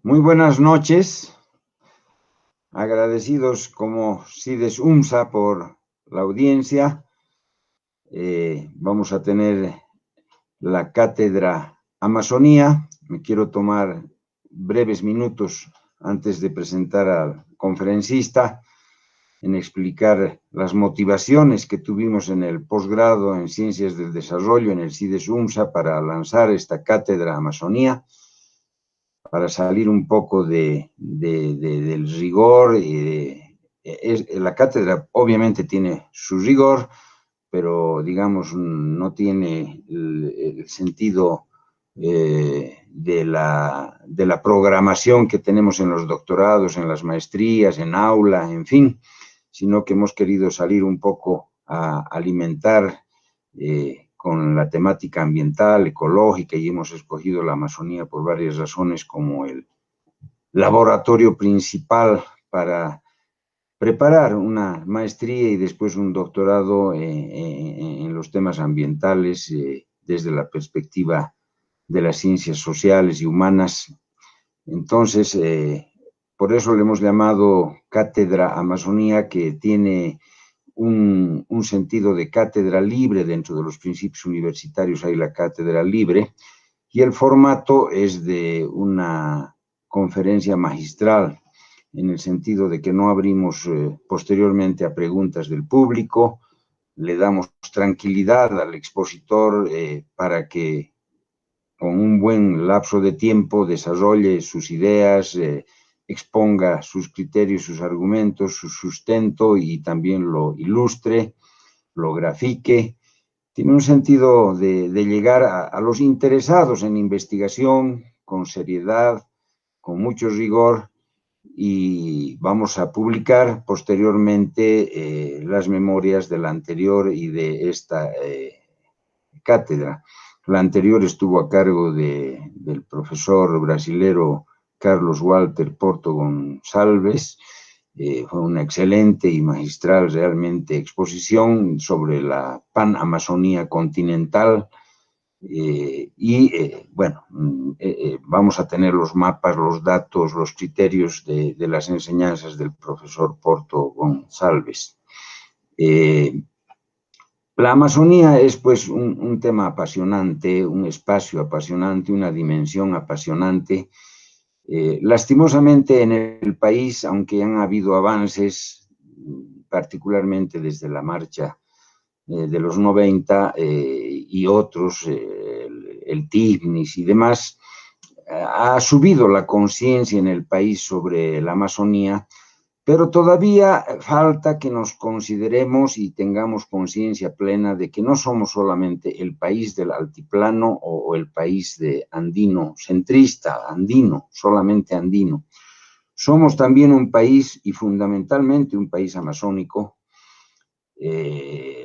Muy buenas noches, agradecidos como CIDES UMSA por la audiencia. Vamos a tener la cátedra Amazonía. Me quiero tomar breves minutos antes de presentar al conferencista en explicar las motivaciones que tuvimos en el posgrado en Ciencias del Desarrollo en el CIDES UMSA para lanzar esta cátedra Amazonía, para salir un poco del rigor. La cátedra obviamente tiene su rigor, pero digamos no tiene el sentido de la programación que tenemos en los doctorados, en las maestrías, en aula, en fin, sino que hemos querido salir un poco a alimentar con la temática ambiental, ecológica, y hemos escogido la Amazonía por varias razones como el laboratorio principal para preparar una maestría y después un doctorado en los temas ambientales desde la perspectiva de las ciencias sociales y humanas. Entonces, por eso le hemos llamado Cátedra Amazonía, que tiene un sentido de cátedra libre. Dentro de los principios universitarios hay la cátedra libre, y el formato es de una conferencia magistral, en el sentido de que no abrimos posteriormente a preguntas del público, le damos tranquilidad al expositor para que con un buen lapso de tiempo desarrolle sus ideas, exponga sus criterios, sus argumentos, su sustento, y también lo ilustre, lo grafique. Tiene un sentido de llegar a los interesados en investigación con seriedad, con mucho rigor, y vamos a publicar posteriormente las memorias de la anterior y de esta cátedra. La anterior estuvo a cargo del profesor brasilero Carlos Walter Porto Gonçalves. Fue una excelente y magistral realmente exposición sobre la Panamazonía continental. Bueno, vamos a tener los mapas, los datos, los criterios de las enseñanzas del profesor Porto Gonçalves. La Amazonía es pues un tema apasionante, un espacio apasionante, una dimensión apasionante. Lastimosamente en el país, aunque han habido avances, particularmente desde la marcha de los 90 y otros, el TIGNIS y demás, ha subido la conciencia en el país sobre la Amazonía, pero todavía falta que nos consideremos y tengamos conciencia plena de que no somos solamente el país del altiplano o el país de andino, centrista, andino, solamente andino. Somos también un país, y fundamentalmente un país amazónico.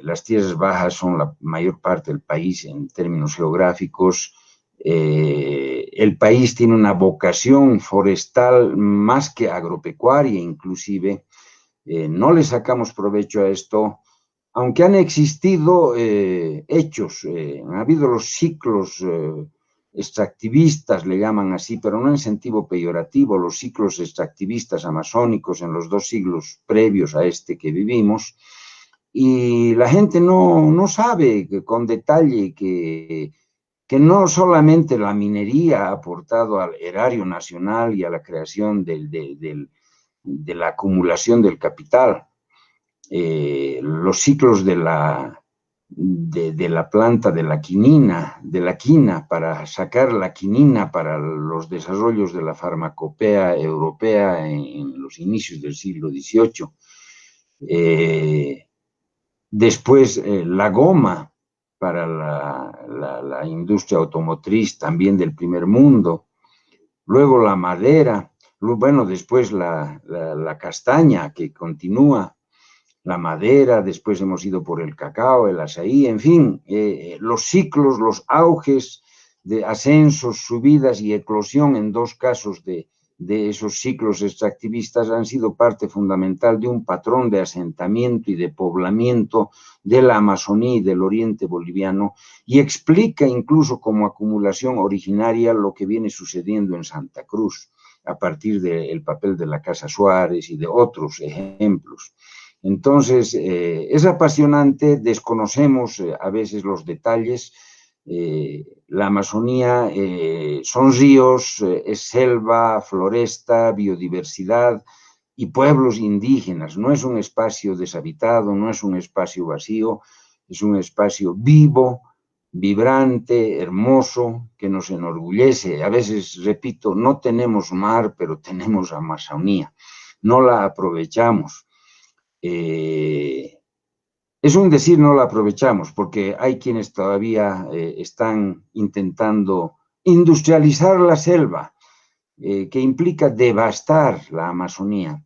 Las tierras bajas son la mayor parte del país en términos geográficos. El país tiene una vocación forestal más que agropecuaria, inclusive. No le sacamos provecho a esto, aunque han existido hechos, han habido los ciclos extractivistas, le llaman así, pero no en sentido peyorativo, los ciclos extractivistas amazónicos en los 2 siglos previos a este que vivimos, y la gente no sabe con detalle que no solamente la minería ha aportado al erario nacional y a la creación de la acumulación del capital. Los ciclos de la planta de la quina, para sacar la quinina para los desarrollos de la farmacopea europea en los inicios del siglo XVIII. Después, la goma para la industria automotriz también del primer mundo. Luego la madera, bueno, después la castaña, que continúa, la madera, después hemos ido por el cacao, el azaí, en fin, los ciclos, los auges de ascensos, subidas y eclosión en 2 casos de esos ciclos extractivistas han sido parte fundamental de un patrón de asentamiento y de poblamiento de la Amazonía y del oriente boliviano, y explica incluso como acumulación originaria lo que viene sucediendo en Santa Cruz. a partir del papel de la Casa Suárez y de otros ejemplos. Entonces, es apasionante, desconocemos a veces los detalles. La Amazonía son ríos, es selva, floresta, biodiversidad y pueblos indígenas. No es un espacio deshabitado, no es un espacio vacío, es un espacio vivo, vibrante, hermoso, que nos enorgullece. A veces, repito, no tenemos mar, pero tenemos Amazonía. No la aprovechamos. Es un decir, no la aprovechamos, porque hay quienes todavía están intentando industrializar la selva, que implica devastar la Amazonía.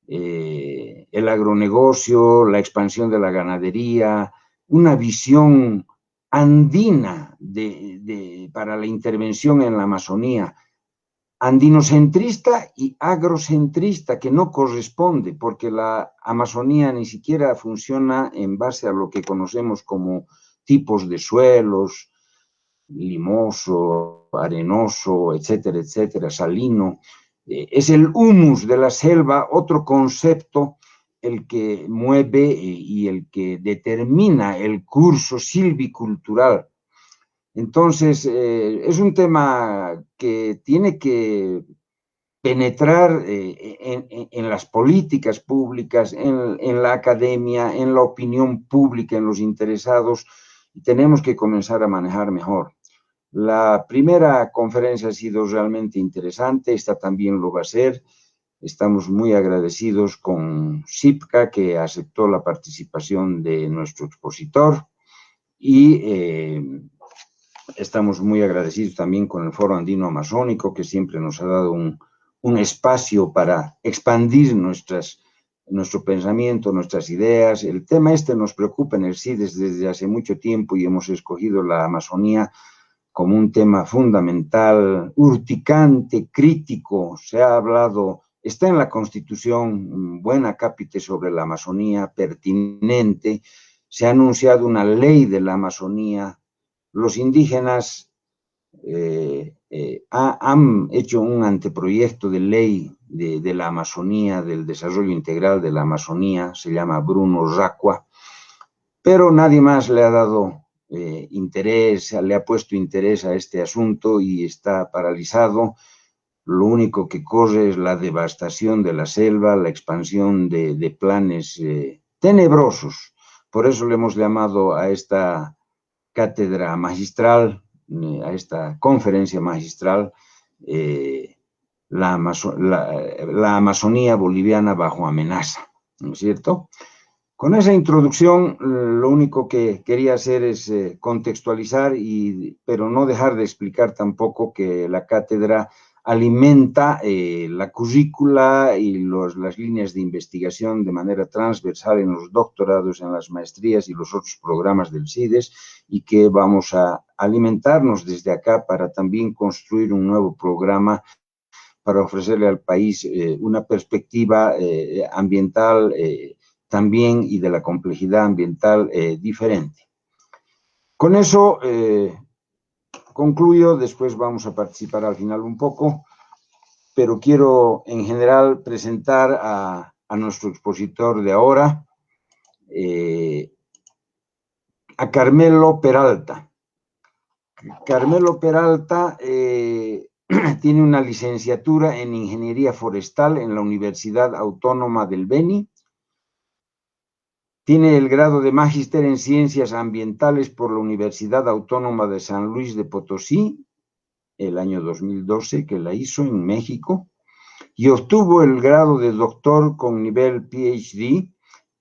El agronegocio, la expansión de la ganadería, una visión andina para la intervención en la Amazonía, andinocentrista y agrocentrista, que no corresponde, porque la Amazonía ni siquiera funciona en base a lo que conocemos como tipos de suelos, limoso, arenoso, etcétera, etcétera, salino. Es el humus de la selva, otro concepto, el que mueve y el que determina el curso silvicultural. Entonces, es un tema que tiene que penetrar en las políticas públicas, en la academia, en la opinión pública, en los interesados, y tenemos que comenzar a manejar mejor. La primera conferencia ha sido realmente interesante, esta también lo va a ser. Estamos muy agradecidos con CIPCA, que aceptó la participación de nuestro expositor, y estamos muy agradecidos también con el Foro Andino Amazónico, que siempre nos ha dado un espacio para expandir nuestro pensamiento, nuestras ideas. El tema este nos preocupa en el CIDES desde hace mucho tiempo y hemos escogido la Amazonía como un tema fundamental, urticante, crítico. Se ha hablado, está en la Constitución, un buen acápite sobre la Amazonía, pertinente. Se ha anunciado una ley de la Amazonía. Los indígenas han hecho un anteproyecto de ley de la Amazonía, del desarrollo integral de la Amazonía, se llama Bruno Racua, pero nadie más le ha dado interés, le ha puesto interés a este asunto y está paralizado. Lo único que corre es la devastación de la selva, la expansión de planes tenebrosos. Por eso le hemos llamado a esta cátedra magistral, a esta conferencia magistral, la Amazonía boliviana bajo amenaza, ¿no es cierto? Con esa introducción, lo único que quería hacer es contextualizar, pero no dejar de explicar tampoco que la cátedra alimenta la currícula y las líneas de investigación de manera transversal en los doctorados, en las maestrías y los otros programas del CIDES, y que vamos a alimentarnos desde acá para también construir un nuevo programa para ofrecerle al país una perspectiva ambiental también y de la complejidad ambiental diferente. Con eso concluyo, después vamos a participar al final un poco, pero quiero en general presentar a nuestro expositor de ahora, a Carmelo Peralta. Carmelo Peralta tiene una licenciatura en Ingeniería Forestal en la Universidad Autónoma del Beni. Tiene el grado de Magíster en Ciencias Ambientales por la Universidad Autónoma de San Luis de Potosí, el año 2012 que la hizo en México, y obtuvo el grado de doctor con nivel PhD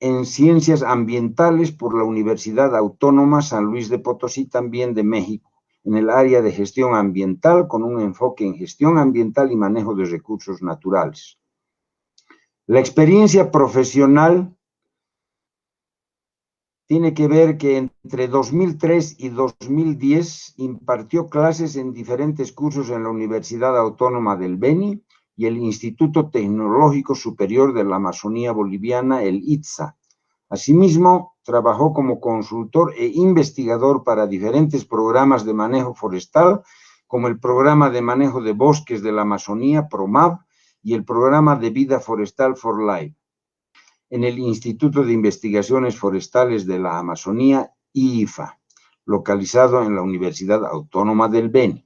en Ciencias Ambientales por la Universidad Autónoma San Luis de Potosí, también de México, en el área de gestión ambiental, con un enfoque en gestión ambiental y manejo de recursos naturales. La experiencia profesional tiene que ver que entre 2003 y 2010 impartió clases en diferentes cursos en la Universidad Autónoma del Beni y el Instituto Tecnológico Superior de la Amazonía Boliviana, el ITSA. Asimismo, trabajó como consultor e investigador para diferentes programas de manejo forestal como el Programa de Manejo de Bosques de la Amazonía, PROMAB, y el Programa de Vida Forestal for Life, en el Instituto de Investigaciones Forestales de la Amazonía, IIFA, localizado en la Universidad Autónoma del Beni.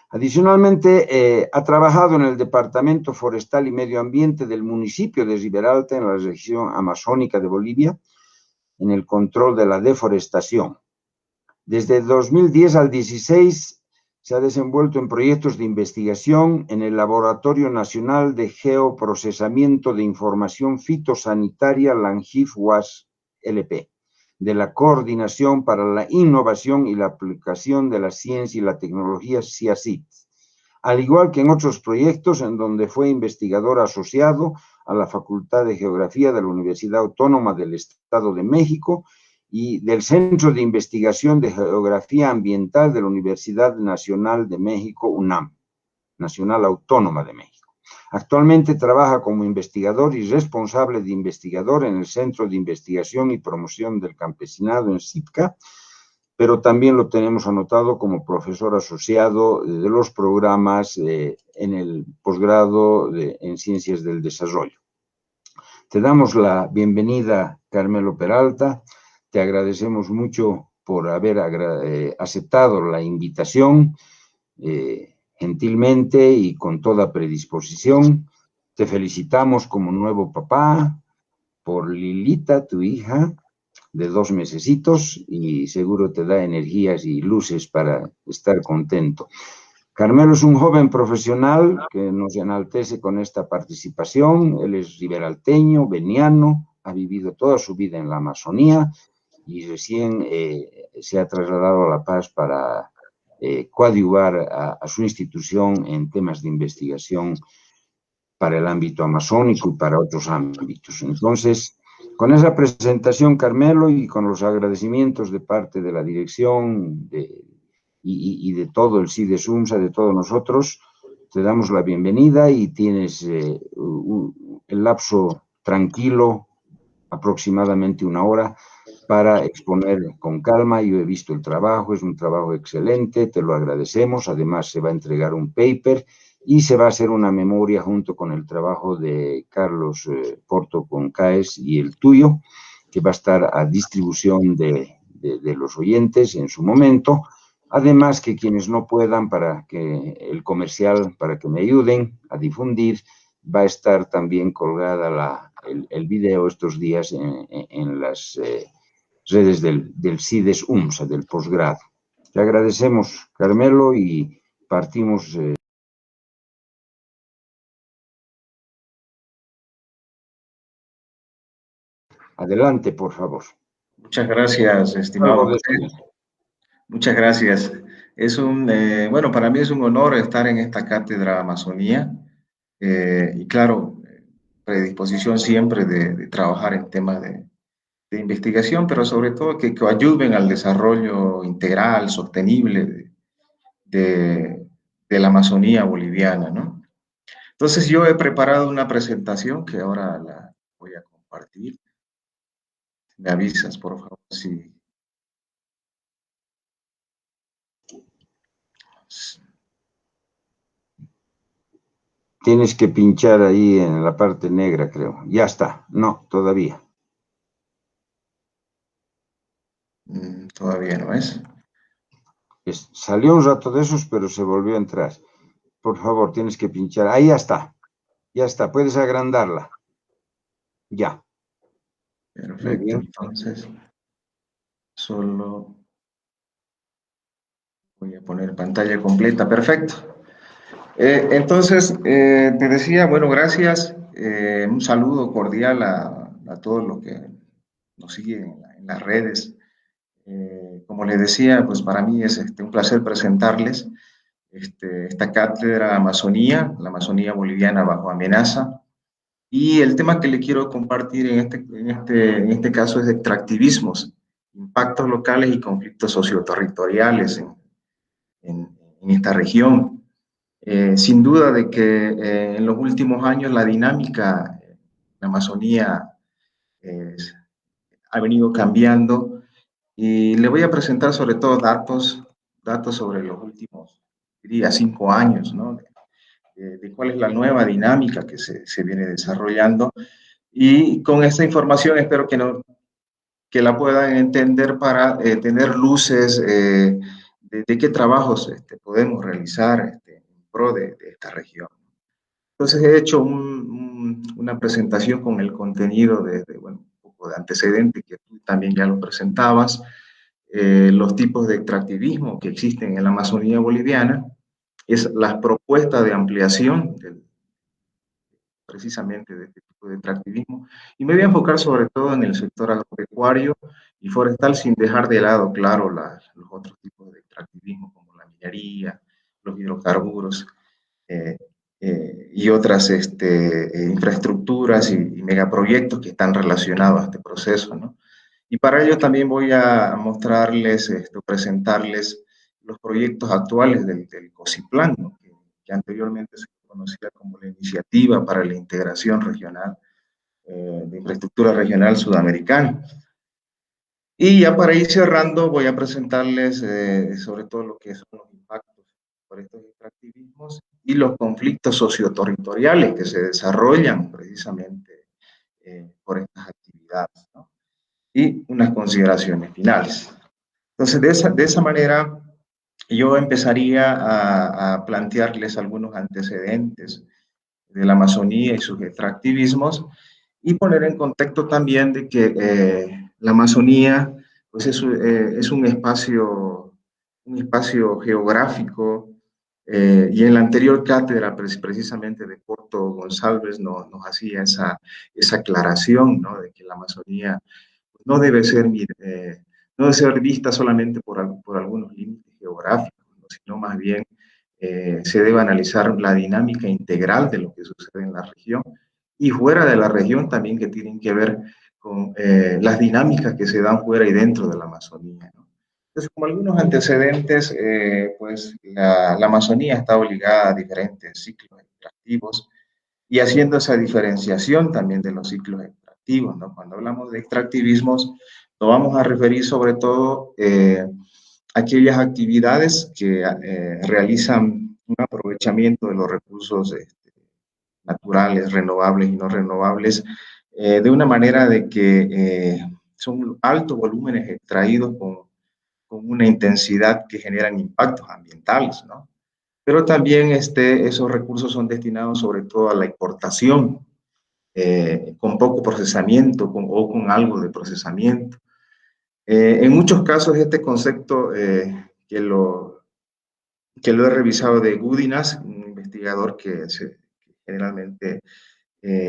Adicionalmente, ha trabajado en el Departamento Forestal y Medio Ambiente del municipio de Riberalta, en la región amazónica de Bolivia, en el control de la deforestación. Desde 2010 al 16 se ha desenvuelto en proyectos de investigación en el Laboratorio Nacional de Geoprocesamiento de Información Fitosanitaria LANGIF-UAS-LP, de la Coordinación para la Innovación y la Aplicación de la Ciencia y la Tecnología CIACIT, al igual que en otros proyectos en donde fue investigador asociado a la Facultad de Geografía de la Universidad Autónoma del Estado de México y del Centro de Investigación de Geografía Ambiental de la Universidad Nacional de México, UNAM, Nacional Autónoma de México. Actualmente trabaja como investigador y responsable de investigador en el Centro de Investigación y Promoción del Campesinado en CIPCA, pero también lo tenemos anotado como profesor asociado de los programas en el posgrado en Ciencias del Desarrollo. Te damos la bienvenida, Carmelo Peralta. Te agradecemos mucho por haber aceptado la invitación gentilmente y con toda predisposición. Te felicitamos como nuevo papá por Lilita, tu hija, de 2 mesecitos, y seguro te da energías y luces para estar contento. Carmelo es un joven profesional que nos enaltece con esta participación. Él es riberalteño, beniano, ha vivido toda su vida en la Amazonía y recién se ha trasladado a La Paz para coadyuvar a su institución en temas de investigación para el ámbito amazónico y para otros ámbitos. Entonces, con esa presentación, Carmelo, y con los agradecimientos de parte de la dirección y de todo el CIDES UMSA, de todos nosotros, te damos la bienvenida y tienes el lapso tranquilo, aproximadamente 1 hora, para exponer con calma. Yo he visto el trabajo, es un trabajo excelente, te lo agradecemos. Además, se va a entregar un paper y se va a hacer una memoria junto con el trabajo de Carlos Porto Concaes y el tuyo, que va a estar a distribución de los oyentes en su momento. Además, que quienes no puedan, para que el comercial, para que me ayuden a difundir, va a estar también colgada el video estos días en las redes del CIDES UMSA, del posgrado. Te agradecemos, Carmelo, y partimos. Adelante, por favor. Muchas gracias, estimado José. Muchas gracias. Es bueno, para mí es un honor estar en esta cátedra Amazonía y claro, predisposición siempre de trabajar en temas de investigación, pero sobre todo que ayuden al desarrollo integral, sostenible de la Amazonía boliviana, ¿no? Entonces yo he preparado una presentación que ahora la voy a compartir. Me avisas, por favor, si... Tienes que pinchar ahí en la parte negra, creo. Ya está. No, todavía. Todavía no es. Salió un rato de esos, pero se volvió a entrar. Por favor, tienes que pinchar. Ahí ya está. Ya está. Puedes agrandarla. Ya. Perfecto. Entonces, solo voy a poner pantalla completa. Perfecto. Entonces, te decía, bueno, gracias. Un saludo cordial a todos los que nos siguen en las redes. Como les decía, pues para mí es un placer presentarles esta cátedra Amazonía, la Amazonía boliviana bajo amenaza. Y el tema que le quiero compartir en este caso es extractivismos, impactos locales y conflictos socioterritoriales en esta región. Sin duda de que en los últimos años la dinámica en la Amazonía ha venido cambiando y le voy a presentar sobre todo datos sobre los últimos diría, 5 años, ¿no? De cuál es la nueva dinámica que se viene desarrollando. Y con esta información espero que la puedan entender para tener luces de qué trabajos podemos realizar en pro de esta región. Entonces he hecho una presentación con el contenido bueno, un poco de antecedente que tú también ya lo presentabas, los tipos de extractivismo que existen en la Amazonía boliviana, es las propuestas de ampliación precisamente de este tipo de extractivismo, y me voy a enfocar sobre todo en el sector agropecuario y forestal, sin dejar de lado, claro, los otros tipos de extractivismo como la minería, los hidrocarburos, eh, y otras infraestructuras y megaproyectos que están relacionados a este proceso, ¿no? Y para ello también voy a mostrarles, presentarles los proyectos actuales del COSIPLAN, ¿no? que anteriormente se conocía como la Iniciativa para la Integración Regional de Infraestructura Regional Sudamericana. Y ya para ir cerrando, voy a presentarles sobre todo lo que son los impactos por estos extractivismos y los conflictos socioterritoriales que se desarrollan precisamente por estas actividades, ¿no? Y unas consideraciones finales. Entonces, de esa manera, yo empezaría a plantearles algunos antecedentes de la Amazonía y sus extractivismos y poner en contexto también de que la Amazonía pues es un espacio geográfico y en la anterior cátedra precisamente de Porto González nos hacía esa aclaración, ¿no? De que la Amazonía no debe ser, no debe ser vista solamente por algunos límites geográficos, ¿no? Sino más bien se debe analizar la dinámica integral de lo que sucede en la región y fuera de la región también que tienen que ver con las dinámicas que se dan fuera y dentro de la Amazonía, ¿no? Entonces, como algunos antecedentes, pues la Amazonía está ligada a diferentes ciclos extractivos y haciendo esa diferenciación también de los ciclos extractivos, ¿no? Cuando hablamos de extractivismos, nos vamos a referir sobre todo a aquellas actividades que realizan un aprovechamiento de los recursos naturales, renovables y no renovables, de una manera de que son altos volúmenes extraídos con una intensidad que generan impactos ambientales, ¿no? Pero también esos recursos son destinados sobre todo a la importación, con poco procesamiento o con algo de procesamiento. En muchos casos este concepto que lo he revisado de Gudinas, un investigador que generalmente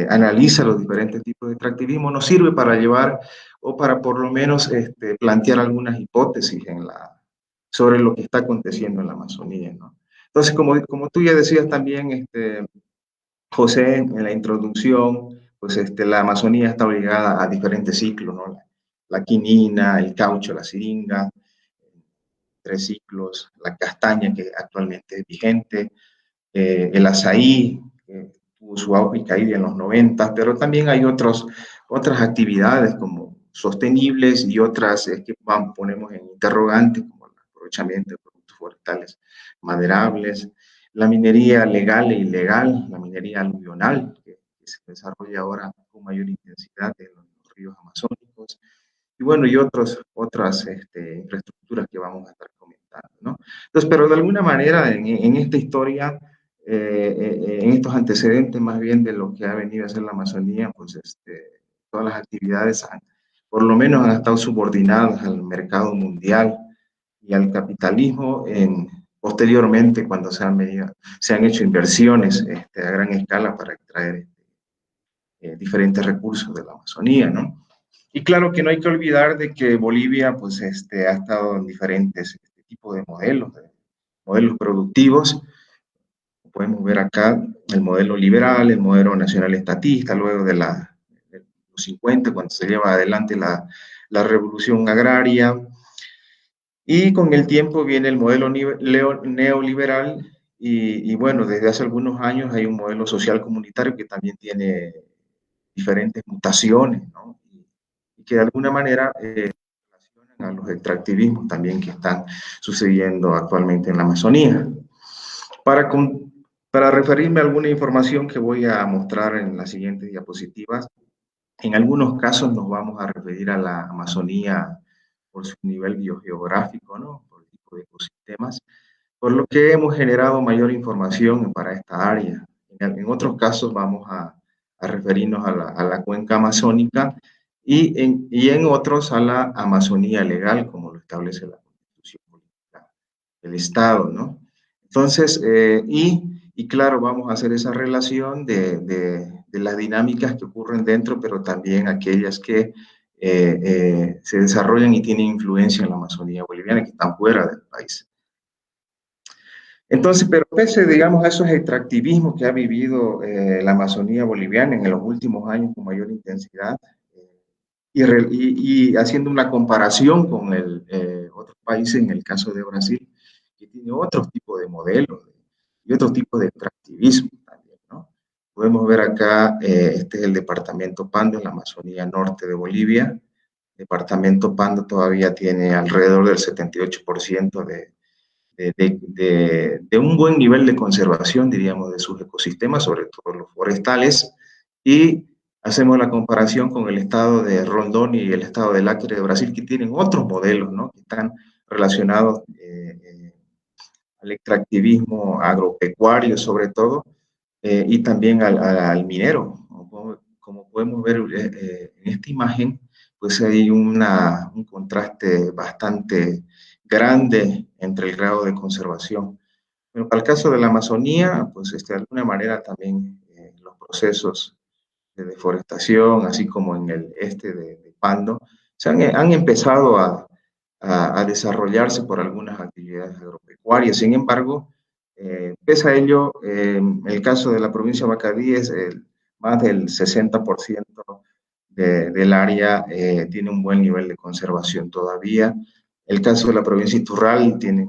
analiza los diferentes tipos de extractivismo, nos sirve para llevar o para por lo menos plantear algunas hipótesis sobre lo que está aconteciendo en la Amazonía, ¿no? Entonces, como tú ya decías también, José, en la introducción, pues la Amazonía está obligada a diferentes ciclos, ¿no? La quinina, el caucho, la siringa, 3 ciclos, la castaña que actualmente es vigente, el azaí, que tuvo su auge y caída en los 90, pero también hay otras actividades como sostenibles y otras que ponemos en interrogante, como el aprovechamiento de productos forestales maderables, la minería legal e ilegal, la minería aluvional, que se desarrolla ahora con mayor intensidad en los ríos amazónicos, y bueno, y otras infraestructuras que vamos a estar comentando, ¿no? Entonces, pero de alguna manera en esta historia, en estos antecedentes más bien de lo que ha venido a ser la Amazonía, pues todas las actividades por lo menos han estado subordinadas al mercado mundial y al capitalismo posteriormente cuando se han hecho inversiones a gran escala para extraer diferentes recursos de la Amazonía, ¿no? Y claro que no hay que olvidar de que Bolivia pues, ha estado en diferentes tipos de modelos productivos. Podemos ver acá el modelo liberal, el modelo nacional estatista, luego de los 50, cuando se lleva adelante la revolución agraria. Y con el tiempo viene el modelo neoliberal y bueno, desde hace algunos años hay un modelo social comunitario que también tiene diferentes mutaciones, ¿no? Y que de alguna manera relacionan a los extractivismos también que están sucediendo actualmente en la Amazonía. Para, para referirme a alguna información que voy a mostrar en las siguientes diapositivas, en algunos casos nos vamos a referir a la Amazonía por su nivel biogeográfico, ¿no? Por el tipo de ecosistemas, por lo que hemos generado mayor información para esta área. En otros casos vamos a referirnos a la cuenca amazónica y en otros a la Amazonía legal, como lo establece la Constitución Política del Estado, ¿no? Entonces, y claro, vamos a hacer esa relación de las dinámicas que ocurren dentro, pero también aquellas que se desarrollan y tienen influencia en la Amazonía boliviana, que están fuera del país. Entonces, pero pese, digamos, a esos extractivismos que ha vivido la Amazonía boliviana en los últimos años con mayor intensidad, y haciendo una comparación con otros países, en el caso de Brasil, que tiene otro tipo de modelos y otro tipo de extractivismo también, ¿no? Podemos ver acá, este es el departamento Pando, en la Amazonía norte de Bolivia. El departamento Pando todavía tiene alrededor del 78% de un buen nivel de conservación, diríamos, de sus ecosistemas, sobre todo los forestales, y hacemos la comparación con el estado de Rondón y el estado del Acre de Brasil, que tienen otros modelos, ¿no? Que están relacionados al extractivismo agropecuario, sobre todo, y también al minero. Como podemos ver en esta imagen, pues hay un contraste bastante grande entre el grado de conservación. Pero para el caso de la Amazonía, pues de alguna manera también los procesos de deforestación, así como en el este de Pando, han empezado a desarrollarse por algunas actividades agropecuarias. Sin embargo, pese a ello, el caso de la provincia de Macabí es más del 60% del área tiene un buen nivel de conservación todavía. El caso de la provincia de Iturral tiene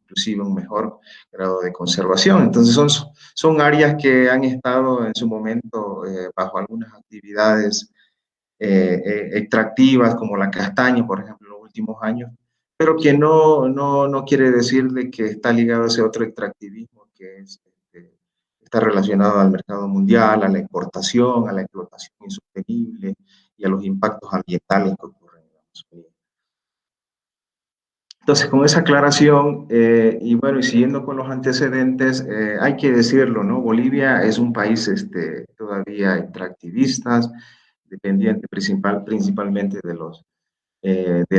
inclusive un mejor grado de conservación. Entonces son áreas que han estado en su momento bajo algunas actividades extractivas como la castaña, por ejemplo, en los últimos años, pero que no quiere decir de que está ligado a ese otro extractivismo que está relacionado al mercado mundial, a la importación, a la explotación insostenible y a los impactos ambientales que ocurren en la Amazonía. Entonces, con esa aclaración, y bueno, y siguiendo con los antecedentes, hay que decirlo, ¿no? Bolivia es un país todavía extractivista, dependiente principalmente de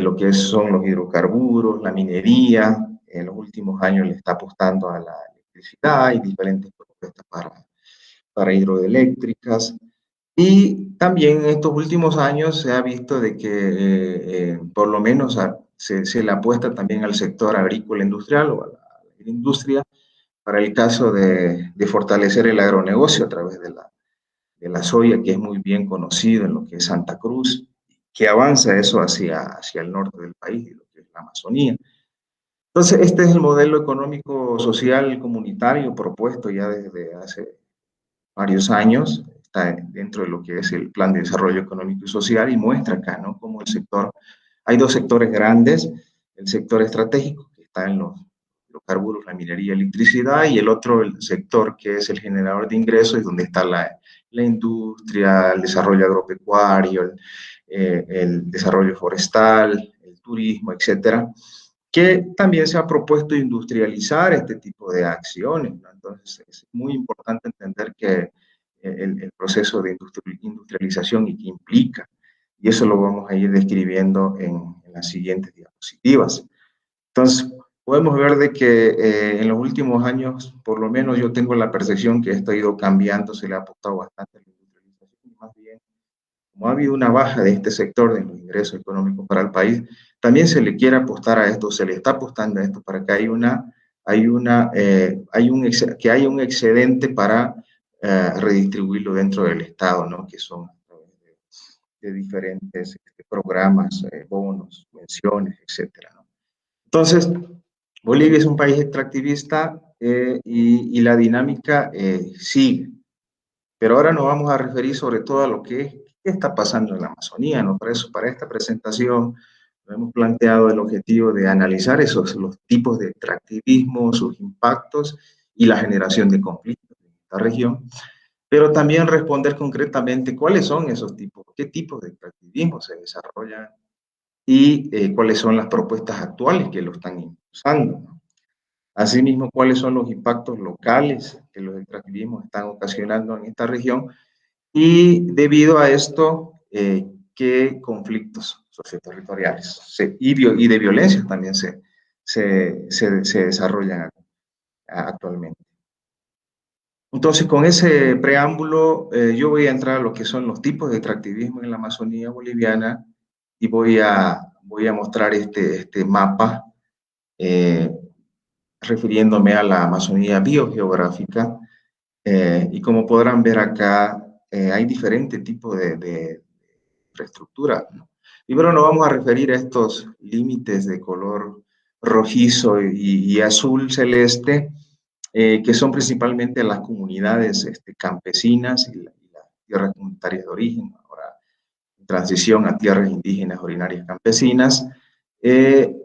lo que son los hidrocarburos, la minería. En los últimos años le está apostando a la electricidad y diferentes propuestas para hidroeléctricas. Y también en estos últimos años se ha visto de que por lo menos se le apuesta también al sector agrícola industrial o a la industria para el caso de fortalecer el agronegocio a través de la soya, que es muy bien conocido en lo que es Santa Cruz, que avanza eso hacia el norte del país, y lo que es la Amazonía. Entonces, este es el modelo económico, social, comunitario propuesto ya desde hace varios años, está dentro de lo que es el Plan de Desarrollo Económico y Social, y muestra acá, ¿no?, cómo el sector, hay dos sectores grandes: el sector estratégico, que está en los hidrocarburos, la minería, electricidad, y el otro, el sector que es el generador de ingresos, y donde está la industria, el desarrollo agropecuario, el desarrollo forestal, el turismo, etcétera, que también se ha propuesto industrializar este tipo de acciones, ¿no? Entonces, es muy importante entender que el proceso de industrialización y que implica, y eso lo vamos a ir describiendo en las siguientes diapositivas. Entonces, podemos ver de que en los últimos años, por lo menos yo tengo la percepción que esto ha ido cambiando, se le ha apostado bastante a la industrialización, y más bien, como ha habido una baja de este sector de los ingresos económicos para el país, también se le quiere apostar a esto, se le está apostando a esto para que que haya un excedente para redistribuirlo dentro del Estado, ¿no?, que son a través de diferentes programas, bonos, subvenciones, etcétera, ¿no? Entonces, Bolivia es un país extractivista y la dinámica sigue. Pero ahora nos vamos a referir sobre todo a lo que está pasando en la Amazonía, ¿no? Por eso, para esta presentación, nos hemos planteado el objetivo de analizar los tipos de extractivismo, sus impactos y la generación de conflictos en esta región, pero también responder concretamente cuáles son esos tipos, qué tipos de extractivismo se desarrollan y cuáles son las propuestas actuales que lo están impulsando, ¿no? Asimismo, cuáles son los impactos locales que los extractivismos están ocasionando en esta región y debido a esto, qué conflictos socioterritoriales y de violencia también se desarrollan actualmente. Entonces, con ese preámbulo, yo voy a entrar a lo que son los tipos de extractivismo en la Amazonía boliviana y voy a mostrar este mapa eh, refiriéndome a la Amazonía biogeográfica. Y como podrán ver acá, hay diferentes tipos de infraestructura, ¿no? Primero nos vamos a referir a estos límites de color rojizo y azul celeste, que son principalmente las comunidades campesinas y las tierras comunitarias de origen, ahora en transición a tierras indígenas originarias campesinas, eh,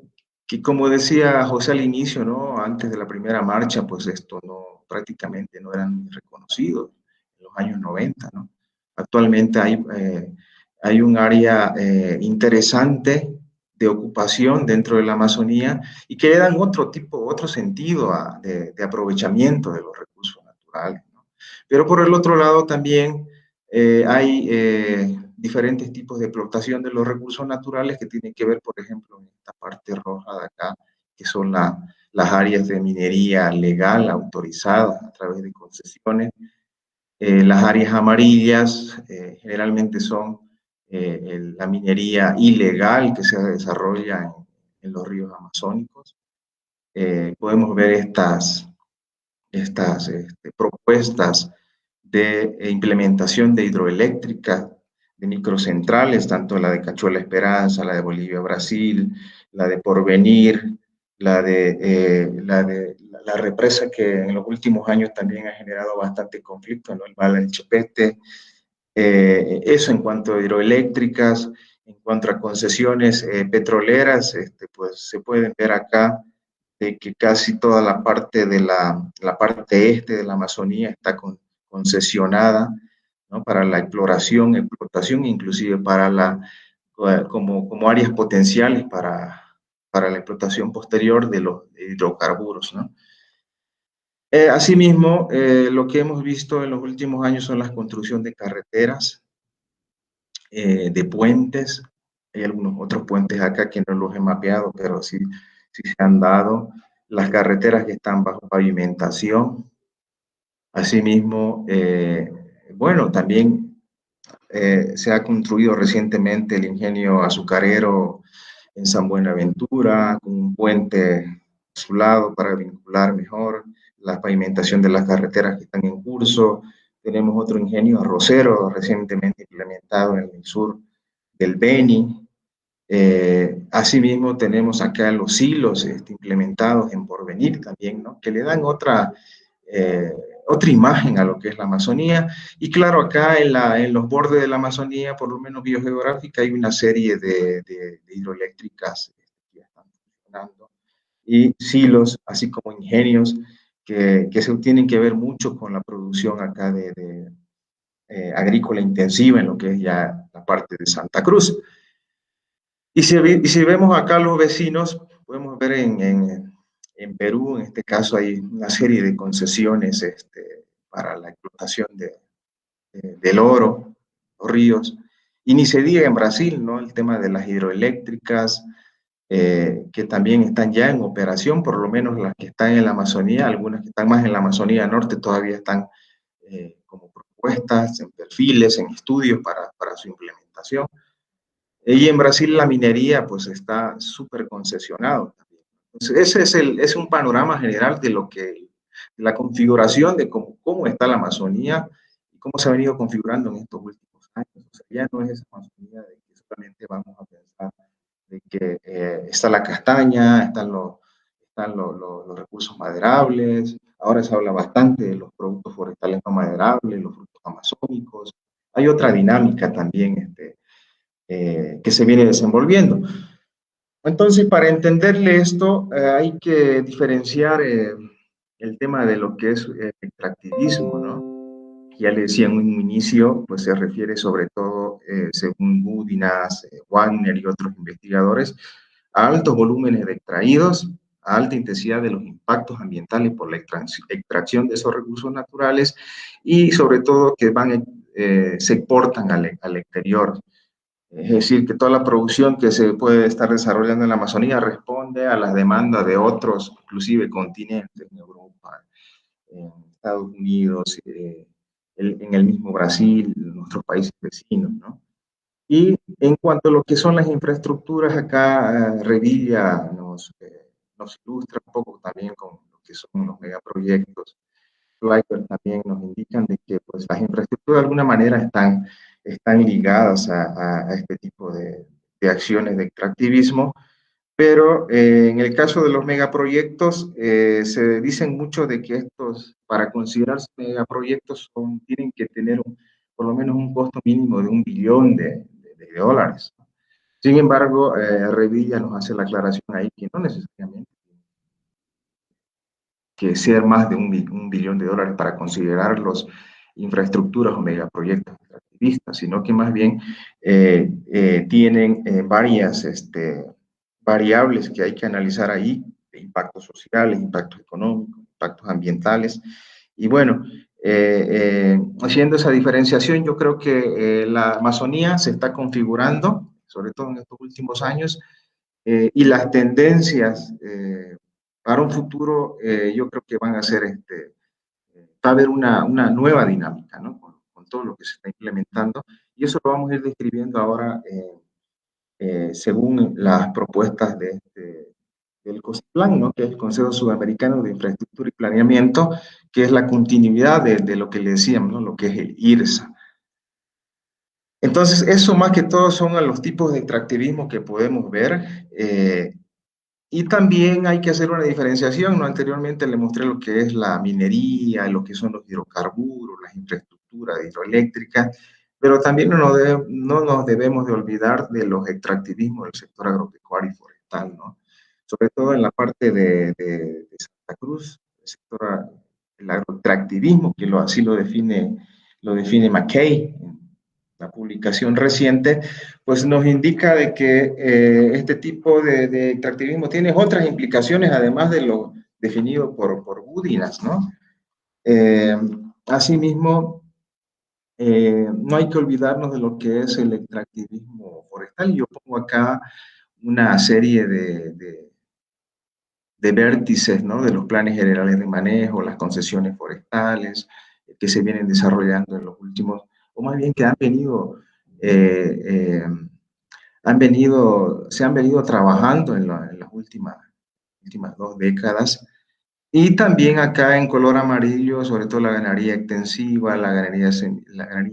que como decía José al inicio, ¿no? Antes de la primera marcha, pues esto no, prácticamente no eran reconocidos en los años 90, ¿no? Actualmente hay un área interesante de ocupación dentro de la Amazonía y que le dan otro sentido de aprovechamiento de los recursos naturales, ¿no? Pero por el otro lado también hay diferentes tipos de explotación de los recursos naturales que tienen que ver, por ejemplo, en esta parte roja de acá, que son las áreas de minería legal autorizadas a través de concesiones. Las áreas amarillas generalmente son la minería ilegal que se desarrolla en los ríos amazónicos. Podemos ver estas propuestas de implementación de hidroeléctricas, de microcentrales, tanto la de Cachuela Esperanza, la de Bolivia Brasil, la de Porvenir, la represa que en los últimos años también ha generado bastante conflicto, ¿no? El Mala del Chopete. Eso en cuanto a hidroeléctricas, en cuanto a concesiones petroleras, pues se pueden ver acá de que casi toda la parte de la parte este de la Amazonía está concesionada, ¿no? Para la explotación, inclusive para como áreas potenciales para la explotación posterior de los hidrocarburos, ¿no? Asimismo, lo que hemos visto en los últimos años son la construcción de carreteras, de puentes. Hay algunos otros puentes acá que no los he mapeado, pero sí se han dado. Las carreteras que están bajo pavimentación. Asimismo, bueno, también se ha construido recientemente el ingenio azucarero en San Buenaventura, con un puente a su lado para vincular mejor la pavimentación de las carreteras que están en curso. Tenemos otro ingenio arrocero recientemente implementado en el sur del Beni. Asimismo, tenemos acá los silos implementados en Porvenir también, ¿no? Que le dan otra imagen a lo que es la Amazonía. Y claro, acá en los bordes de la Amazonía, por lo menos biogeográfica, hay una serie de hidroeléctricas que están funcionando y silos, así como ingenios que se tienen que ver mucho con la producción acá agrícola intensiva en lo que es ya la parte de Santa Cruz. Y si vemos acá los vecinos, podemos ver en Perú, en este caso, hay una serie de concesiones para la explotación del oro, los ríos. Y ni se diga en Brasil, ¿no? El tema de las hidroeléctricas, que también están ya en operación, por lo menos las que están en la Amazonía, algunas que están más en la Amazonía Norte todavía están como propuestas, en perfiles, en estudios para su implementación. Y en Brasil la minería pues está súper concesionado. Entonces, ese es un panorama general de la configuración de cómo está la Amazonía y cómo se ha venido configurando en estos últimos años. O sea, ya no es esa Amazonía de que solamente vamos a pensar de que está la castaña, están los recursos maderables, ahora se habla bastante de los productos forestales no maderables, los frutos amazónicos. Hay otra dinámica también que se viene desenvolviendo. Entonces, para entenderle esto, hay que diferenciar el el tema de lo que es el extractivismo, ¿no? Ya le decía en un inicio, pues se refiere sobre todo, según Budinas, Wagner y otros investigadores, a altos volúmenes de extraídos, a alta intensidad de los impactos ambientales por la extracción de esos recursos naturales y sobre todo que se exportan al exterior. Es decir, que toda la producción que se puede estar desarrollando en la Amazonía responde a las demandas de otros, inclusive continentes, en Europa, en Estados Unidos, en el mismo Brasil, en nuestros países vecinos, ¿no? Y en cuanto a lo que son las infraestructuras, acá Revilla nos ilustra un poco también con lo que son los megaproyectos. Schleicher también nos indican de que pues, las infraestructuras de alguna manera están ligadas a este tipo de acciones de extractivismo, pero en el caso de los megaproyectos, se dicen mucho de que estos, para considerarse megaproyectos, tienen que tener por lo menos un costo mínimo de $1 billón de dólares. Sin embargo, Revilla nos hace la aclaración ahí que no necesariamente que ser más de un billón de dólares para considerarlos infraestructuras o megaproyectos extractivistas, sino que más bien tienen varias variables que hay que analizar ahí, impactos sociales, impactos económicos, impactos ambientales. Y bueno, haciendo esa diferenciación, yo creo que la Amazonía se está configurando, sobre todo en estos últimos años, y las tendencias para un futuro, yo creo que van a ser, va a haber una nueva dinámica, ¿no? Con todo lo que se está implementando, y eso lo vamos a ir describiendo ahora según las propuestas del COSPLAN, ¿no? Que es el Consejo Sudamericano de Infraestructura y Planeamiento, que es la continuidad de lo que le decíamos, ¿no? Lo que es el IRSA. Entonces, eso más que todo son los tipos de extractivismo que podemos ver. Y también hay que hacer una diferenciación, ¿no? Anteriormente le mostré lo que es la minería, lo que son los hidrocarburos, las infraestructuras hidroeléctricas, pero también no nos debemos de olvidar de los extractivismos del sector agropecuario y forestal, ¿no? Sobre todo en la parte de Santa Cruz, el agroextractivismo, que así lo define McKay, la publicación reciente, pues nos indica de que este tipo de extractivismo tiene otras implicaciones, además de lo definido por Budinas, ¿no? Asimismo, no hay que olvidarnos de lo que es el extractivismo forestal. Yo pongo acá una serie de vértices, ¿no? De los planes generales de manejo, las concesiones forestales que se vienen desarrollando en los últimos, o más bien que eh, se han venido trabajando en las últimas 2 décadas. Y también acá en color amarillo, sobre todo la ganadería extensiva, la ganadería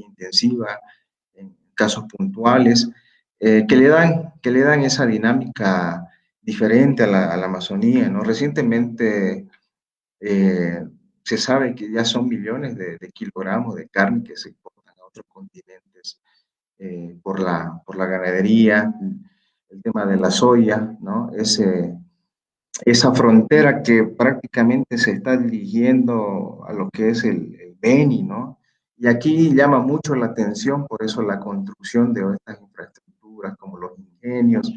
intensiva, en casos puntuales, que le dan esa dinámica diferente a la Amazonía, ¿no? Recientemente se sabe que ya son millones de kilogramos de carne que se exportan a otros continentes por la ganadería, el tema de la soya, ¿no? Esa frontera que prácticamente se está dirigiendo a lo que es el Beni, ¿no? Y aquí llama mucho la atención, por eso la construcción de estas infraestructuras como los ingenios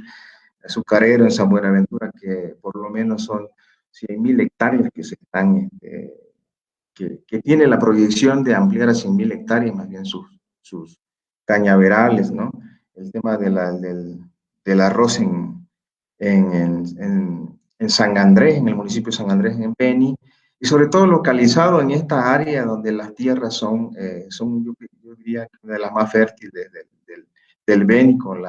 azucareros en San Buenaventura, que por lo menos son 100.000 hectáreas que se están, que tiene la proyección de ampliar a 100.000 hectáreas, más bien sus cañaverales, ¿no? El tema del arroz en San Andrés, en el municipio de San Andrés, en Beni, y sobre todo localizado en esta área donde las tierras son yo diría, de las más fértiles del Beni, con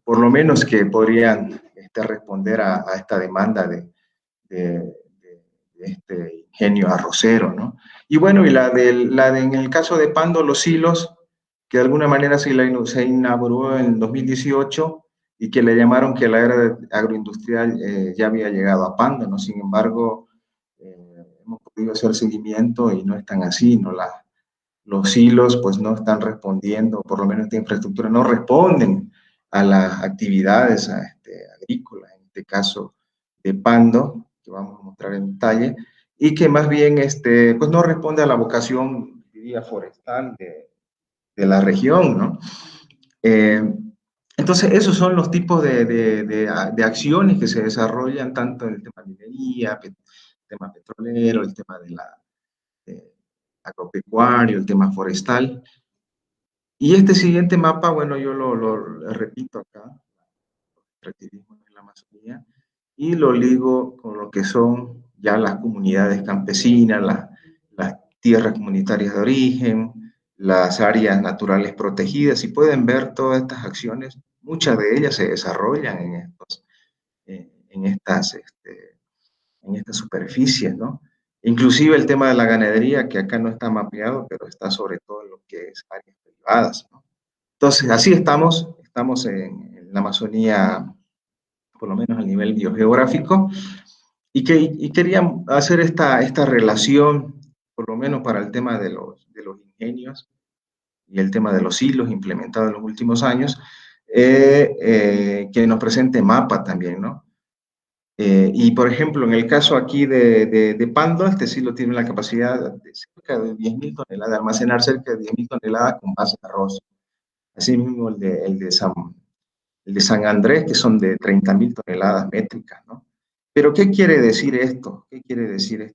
por lo menos que podrían responder a esta demanda de este ingenio arrocero, ¿no? Y bueno, y en el caso de Pando, los hilos, que de alguna manera se inauguró en 2018 y que le llamaron que la era agroindustrial ya había llegado a Pando, ¿no? Sin embargo, hemos podido hacer seguimiento y no están así, ¿no? Los hilos pues no están respondiendo, por lo menos esta infraestructura no responden a las actividades agrícolas, en este caso de Pando, que vamos a mostrar en detalle, y que más bien pues no responde a la vocación, diría, forestal de la región, ¿no? Entonces, esos son los tipos de acciones que se desarrollan tanto en el tema de minería, el tema petrolero, el tema de agropecuario, el tema forestal. Y este siguiente mapa, bueno, yo lo repito acá, extractivismo en la Amazonía, y lo ligo con lo que son ya las comunidades campesinas, las tierras comunitarias de origen, las áreas naturales protegidas, y pueden ver todas estas acciones, muchas de ellas se desarrollan en estas superficies, ¿no? Inclusive el tema de la ganadería, que acá no está mapeado, pero está sobre todo en lo que es áreas privadas, ¿no? Entonces, así estamos en la Amazonía, por lo menos a nivel biogeográfico, y quería hacer esta relación, por lo menos para el tema de los ingenios y el tema de los hilos implementados en los últimos años, que nos presente mapa también, ¿no? Y por ejemplo, en el caso aquí de Pando, este silo tiene la capacidad de cerca de 10.000 toneladas, de almacenar cerca de 10.000 toneladas con base de arroz. Asimismo, el de San Andrés, que son de 30.000 toneladas métricas, ¿no? Pero, ¿qué quiere decir esto? ¿Qué quiere decir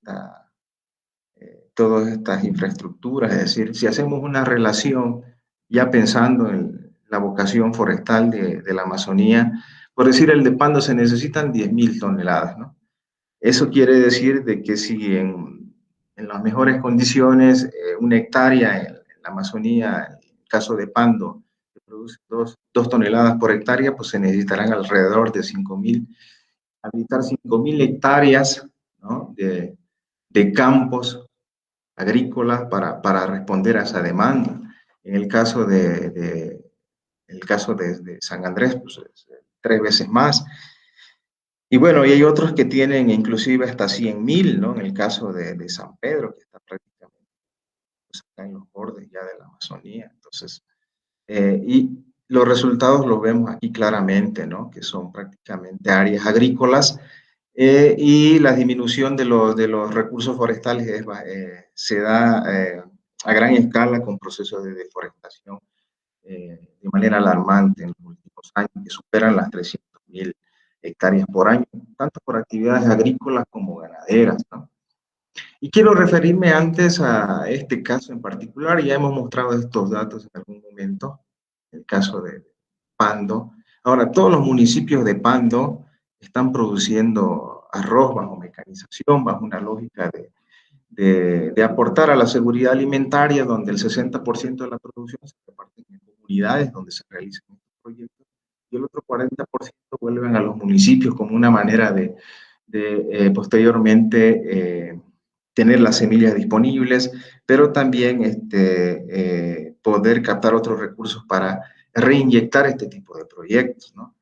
todas estas infraestructuras? Es decir, si hacemos una relación ya pensando en la vocación forestal de la Amazonía, por decir, el de Pando se necesitan 10.000 toneladas, ¿no? Eso quiere decir de que si en las mejores condiciones, una hectárea en la Amazonía, en el caso de Pando, que produce 2 toneladas por hectárea, pues se necesitarán alrededor de 5.000, habilitar 5.000 hectáreas, ¿no? de campos agrícolas para responder a esa demanda. En el caso de San Andrés, pues es 3 veces más. Y bueno, y hay otros que tienen inclusive hasta 100.000, ¿no? En el caso de San Pedro, que está prácticamente, pues, está en los bordes ya de la Amazonía. Entonces, y los resultados los vemos aquí claramente, ¿no? Que son prácticamente áreas agrícolas, y la disminución de los recursos forestales se da a gran escala con procesos de deforestación de manera alarmante en los últimos años, que superan las 300.000 hectáreas por año, tanto por actividades agrícolas como ganaderas, ¿no? Y quiero referirme antes a este caso en particular. Ya hemos mostrado estos datos en algún momento, el caso de Pando. Ahora, todos los municipios de Pando están produciendo arroz bajo mecanización, bajo una lógica de aportar a la seguridad alimentaria, donde el 60% de la producción se reparte en comunidades donde se realizan estos proyectos, y el otro 40% vuelven a los municipios como una manera de posteriormente tener las semillas disponibles, pero también poder captar otros recursos para reinyectar este tipo de proyectos, ¿no?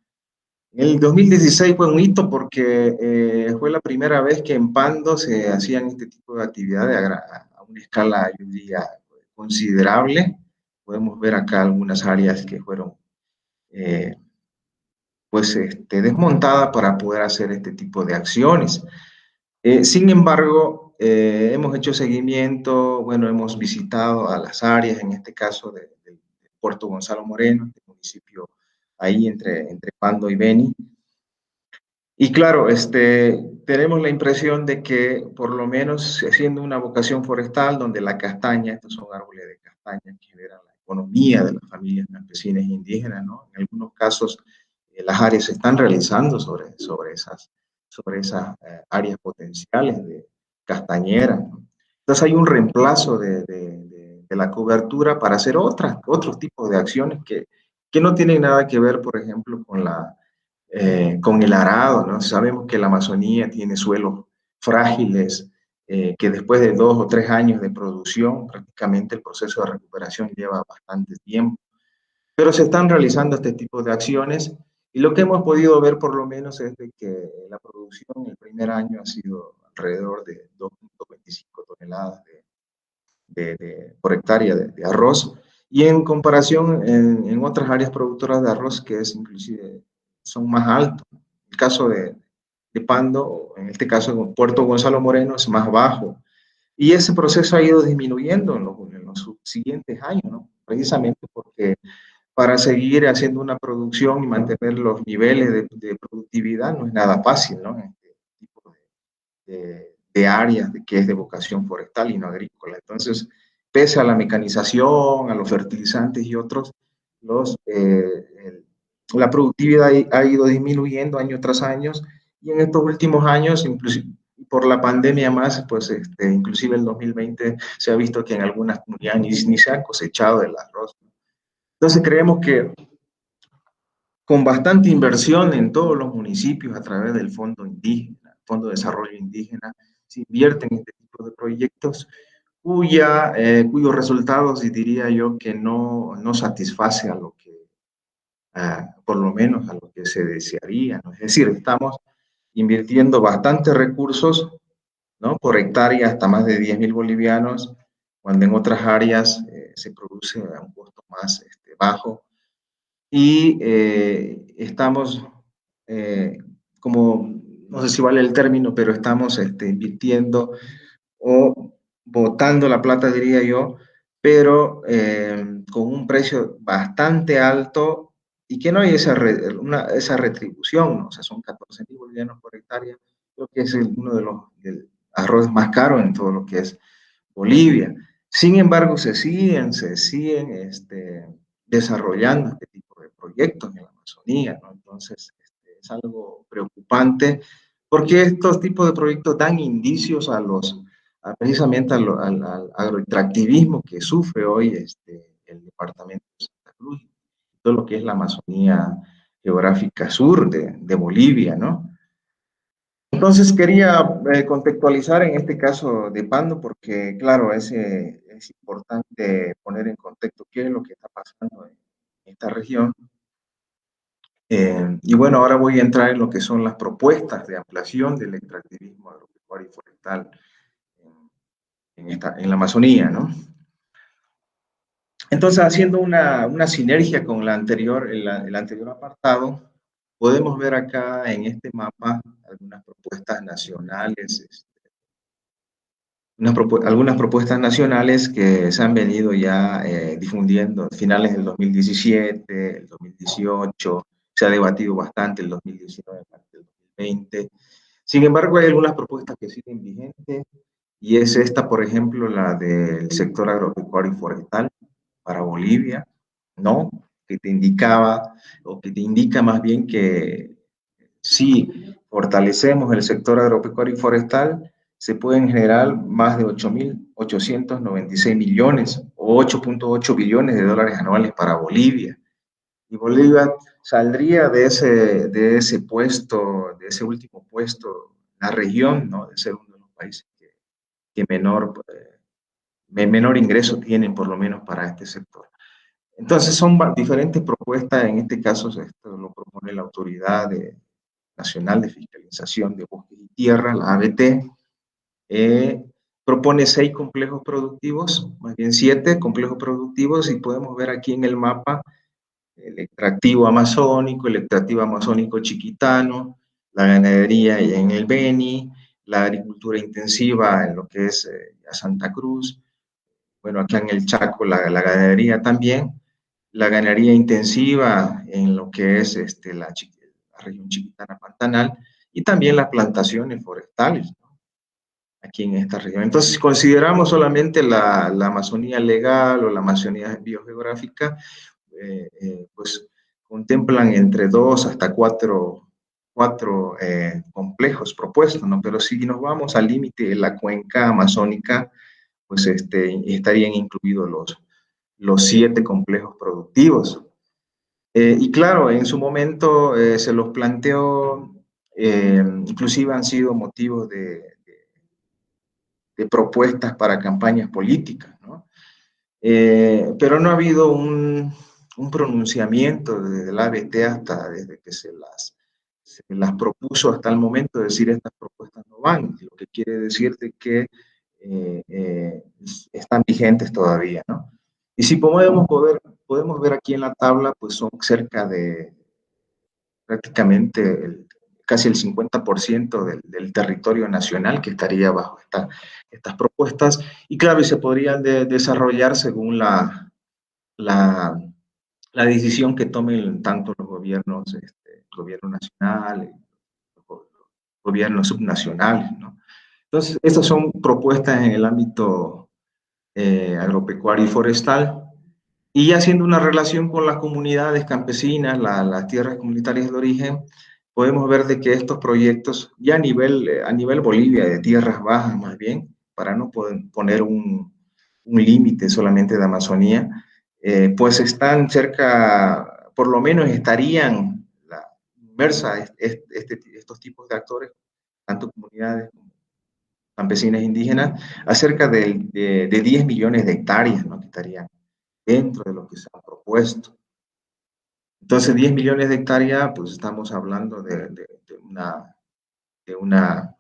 El 2016 fue un hito porque fue la primera vez que en Pando se hacían este tipo de actividades a una escala, yo diría, considerable. Podemos ver acá algunas áreas que fueron eh, pues, desmontadas para poder hacer este tipo de acciones. Sin embargo, hemos hecho seguimiento, bueno, hemos visitado a las áreas, en este caso de Puerto Gonzalo Moreno, este municipio ahí entre Pando y Beni. Y claro, tenemos la impresión de que por lo menos siendo una vocación forestal, donde la castaña, estos son árboles de castaña que generan la economía de las familias campesinas e indígenas, ¿no? En algunos casos las áreas se están realizando sobre esas áreas potenciales de castañeras, ¿no? Entonces hay un reemplazo de la cobertura para hacer otros tipos de acciones que no tienen nada que ver, por ejemplo, con el arado, ¿no? Sabemos que la Amazonía tiene suelos frágiles, que después de 2 o 3 años de producción, prácticamente el proceso de recuperación lleva bastante tiempo. Pero se están realizando este tipo de acciones, y lo que hemos podido ver por lo menos es de que la producción el primer año ha sido alrededor de 2.25 toneladas por hectárea de arroz, y en comparación en otras áreas productoras de arroz que es inclusive son más altos. El caso de Pando, en este caso en Puerto Gonzalo Moreno, es más bajo. Y ese proceso ha ido disminuyendo en los siguientes años, ¿no? Precisamente porque para seguir haciendo una producción y mantener los niveles de productividad no es nada fácil, ¿no? En este tipo de áreas que es de vocación forestal y no agrícola. Entonces, pese a la mecanización, a los fertilizantes y otros, la productividad ha ido disminuyendo año tras año y en estos últimos años, inclusive por la pandemia más, pues inclusive el 2020 se ha visto que en algunas comunidades ni se ha cosechado el arroz. Entonces creemos que con bastante inversión en todos los municipios a través del Fondo Indígena, Fondo de Desarrollo Indígena, se invierten en este tipo de proyectos cuyos resultados, y diría yo, que no satisface a lo que, por lo menos a lo que se desearía, ¿no? Es decir, estamos invirtiendo bastantes recursos, ¿no? Por hectárea hasta más de 10.000 bolivianos, cuando en otras áreas se produce a un costo más bajo. Y estamos, como, no sé si vale el término, pero estamos invirtiendo o botando la plata, diría yo, pero con un precio bastante alto y que no hay esa retribución, ¿no? O sea, son 14.000 bolivianos por hectárea, creo que es uno de los arroz más caros en todo lo que es Bolivia. Sin embargo, se siguen desarrollando este tipo de proyectos en la Amazonía, ¿no? Entonces, es algo preocupante porque estos tipos de proyectos dan indicios precisamente al agroextractivismo que sufre hoy el departamento de Santa Cruz, todo lo que es la Amazonía geográfica sur de Bolivia, ¿no? Entonces quería contextualizar en este caso de Pando porque, claro, es importante poner en contexto qué es lo que está pasando en esta región. Y bueno, ahora voy a entrar en lo que son las propuestas de ampliación del extractivismo agropecuario y forestal en la Amazonía, ¿no? Entonces, haciendo una sinergia con el anterior apartado, podemos ver acá en este mapa algunas propuestas nacionales, algunas propuestas nacionales que se han venido ya difundiendo a finales del 2017, el 2018, se ha debatido bastante el 2019, el 2020. Sin embargo, hay algunas propuestas que siguen vigentes y es esta, por ejemplo, la del sector agropecuario y forestal para Bolivia, ¿no? Que te indicaba, o que te indica más bien que si fortalecemos el sector agropecuario y forestal, se pueden generar más de 8.896 millones o 8.8 billones de dólares anuales para Bolivia. Y Bolivia saldría de ese puesto, de ese último puesto, la región, ¿no? De ser uno de los países que menor ingreso tienen, por lo menos para este sector. Entonces son diferentes propuestas, en este caso esto lo propone la Autoridad Nacional de Fiscalización de Bosques y Tierra, la ABT, propone 6 complejos productivos, más bien 7 complejos productivos, y podemos ver aquí en el mapa el extractivo amazónico chiquitano, la ganadería en el Beni, la agricultura intensiva en lo que es Santa Cruz, bueno, acá en el Chaco la ganadería también, la ganadería intensiva en lo que es la región chiquitana pantanal y también las plantaciones forestales, ¿no? Aquí en esta región. Entonces, si consideramos solamente la Amazonía legal o la Amazonía biogeográfica, pues contemplan entre 2 hasta 4 complejos propuestos, ¿no? Pero si nos vamos al límite de la cuenca amazónica, pues estarían incluidos los 7 complejos productivos. Y claro, en su momento se los planteó, inclusive han sido motivos de propuestas para campañas políticas, ¿no? Pero no ha habido un pronunciamiento desde la ABT hasta desde que se las propuso hasta el momento de decir estas propuestas no van, lo que quiere decir de que están vigentes todavía, ¿no? Y si podemos ver aquí en la tabla, pues son cerca de prácticamente casi el 50% del territorio nacional que estaría bajo estas propuestas. Y claro, y se podrían desarrollar según la decisión que tomen tanto los gobiernos, el gobierno nacional, el gobierno subnacional, ¿no? Entonces, estas son propuestas en el ámbito agropecuario y forestal. Y haciendo una relación con las comunidades campesinas, las tierras comunitarias de origen, podemos ver de que estos proyectos, ya a nivel Bolivia, de tierras bajas más bien, para no poner un límite solamente de Amazonía, pues están cerca, por lo menos estarían inmersas estos tipos de actores, tanto comunidades como campesinas indígenas, a cerca de 10 millones de hectáreas, ¿no? Que estarían dentro de lo que se ha propuesto. Entonces, 10 millones de hectáreas, pues estamos hablando de una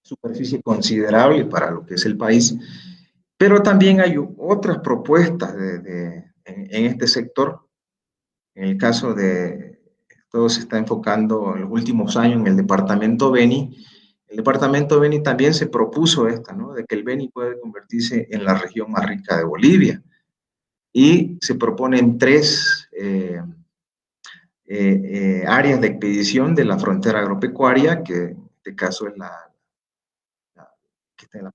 superficie considerable para lo que es el país, pero también hay otras propuestas en este sector. En el caso de, todo se está enfocando en los últimos años en el departamento Beni. El departamento Beni también se propuso esta, ¿no? De que el Beni puede convertirse en la región más rica de Bolivia. Y se proponen tres áreas de expedición de la frontera agropecuaria, que en este caso es que está en la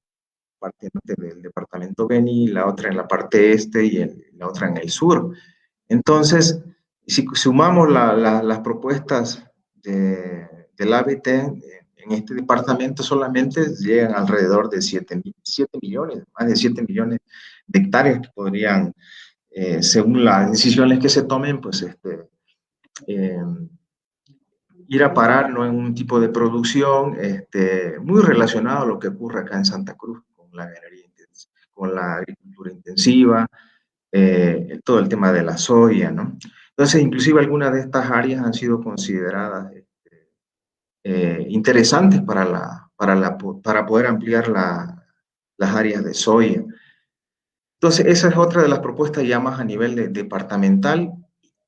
parte norte del departamento Beni, la otra en la parte este y la otra en el sur. Entonces, si sumamos las propuestas del ABT en este departamento, solamente llegan alrededor de 7 millones, más de 7 millones de hectáreas que podrían, según las decisiones que se tomen, pues eh, ir a parar, ¿no?, en un tipo de producción muy relacionado a lo que ocurre acá en Santa Cruz con la ganadería, con la agricultura intensiva, todo el tema de la soya, ¿no? Entonces, inclusive algunas de estas áreas han sido consideradas interesantes para poder ampliar las áreas de soya. Entonces, esa es otra de las propuestas ya más a nivel departamental,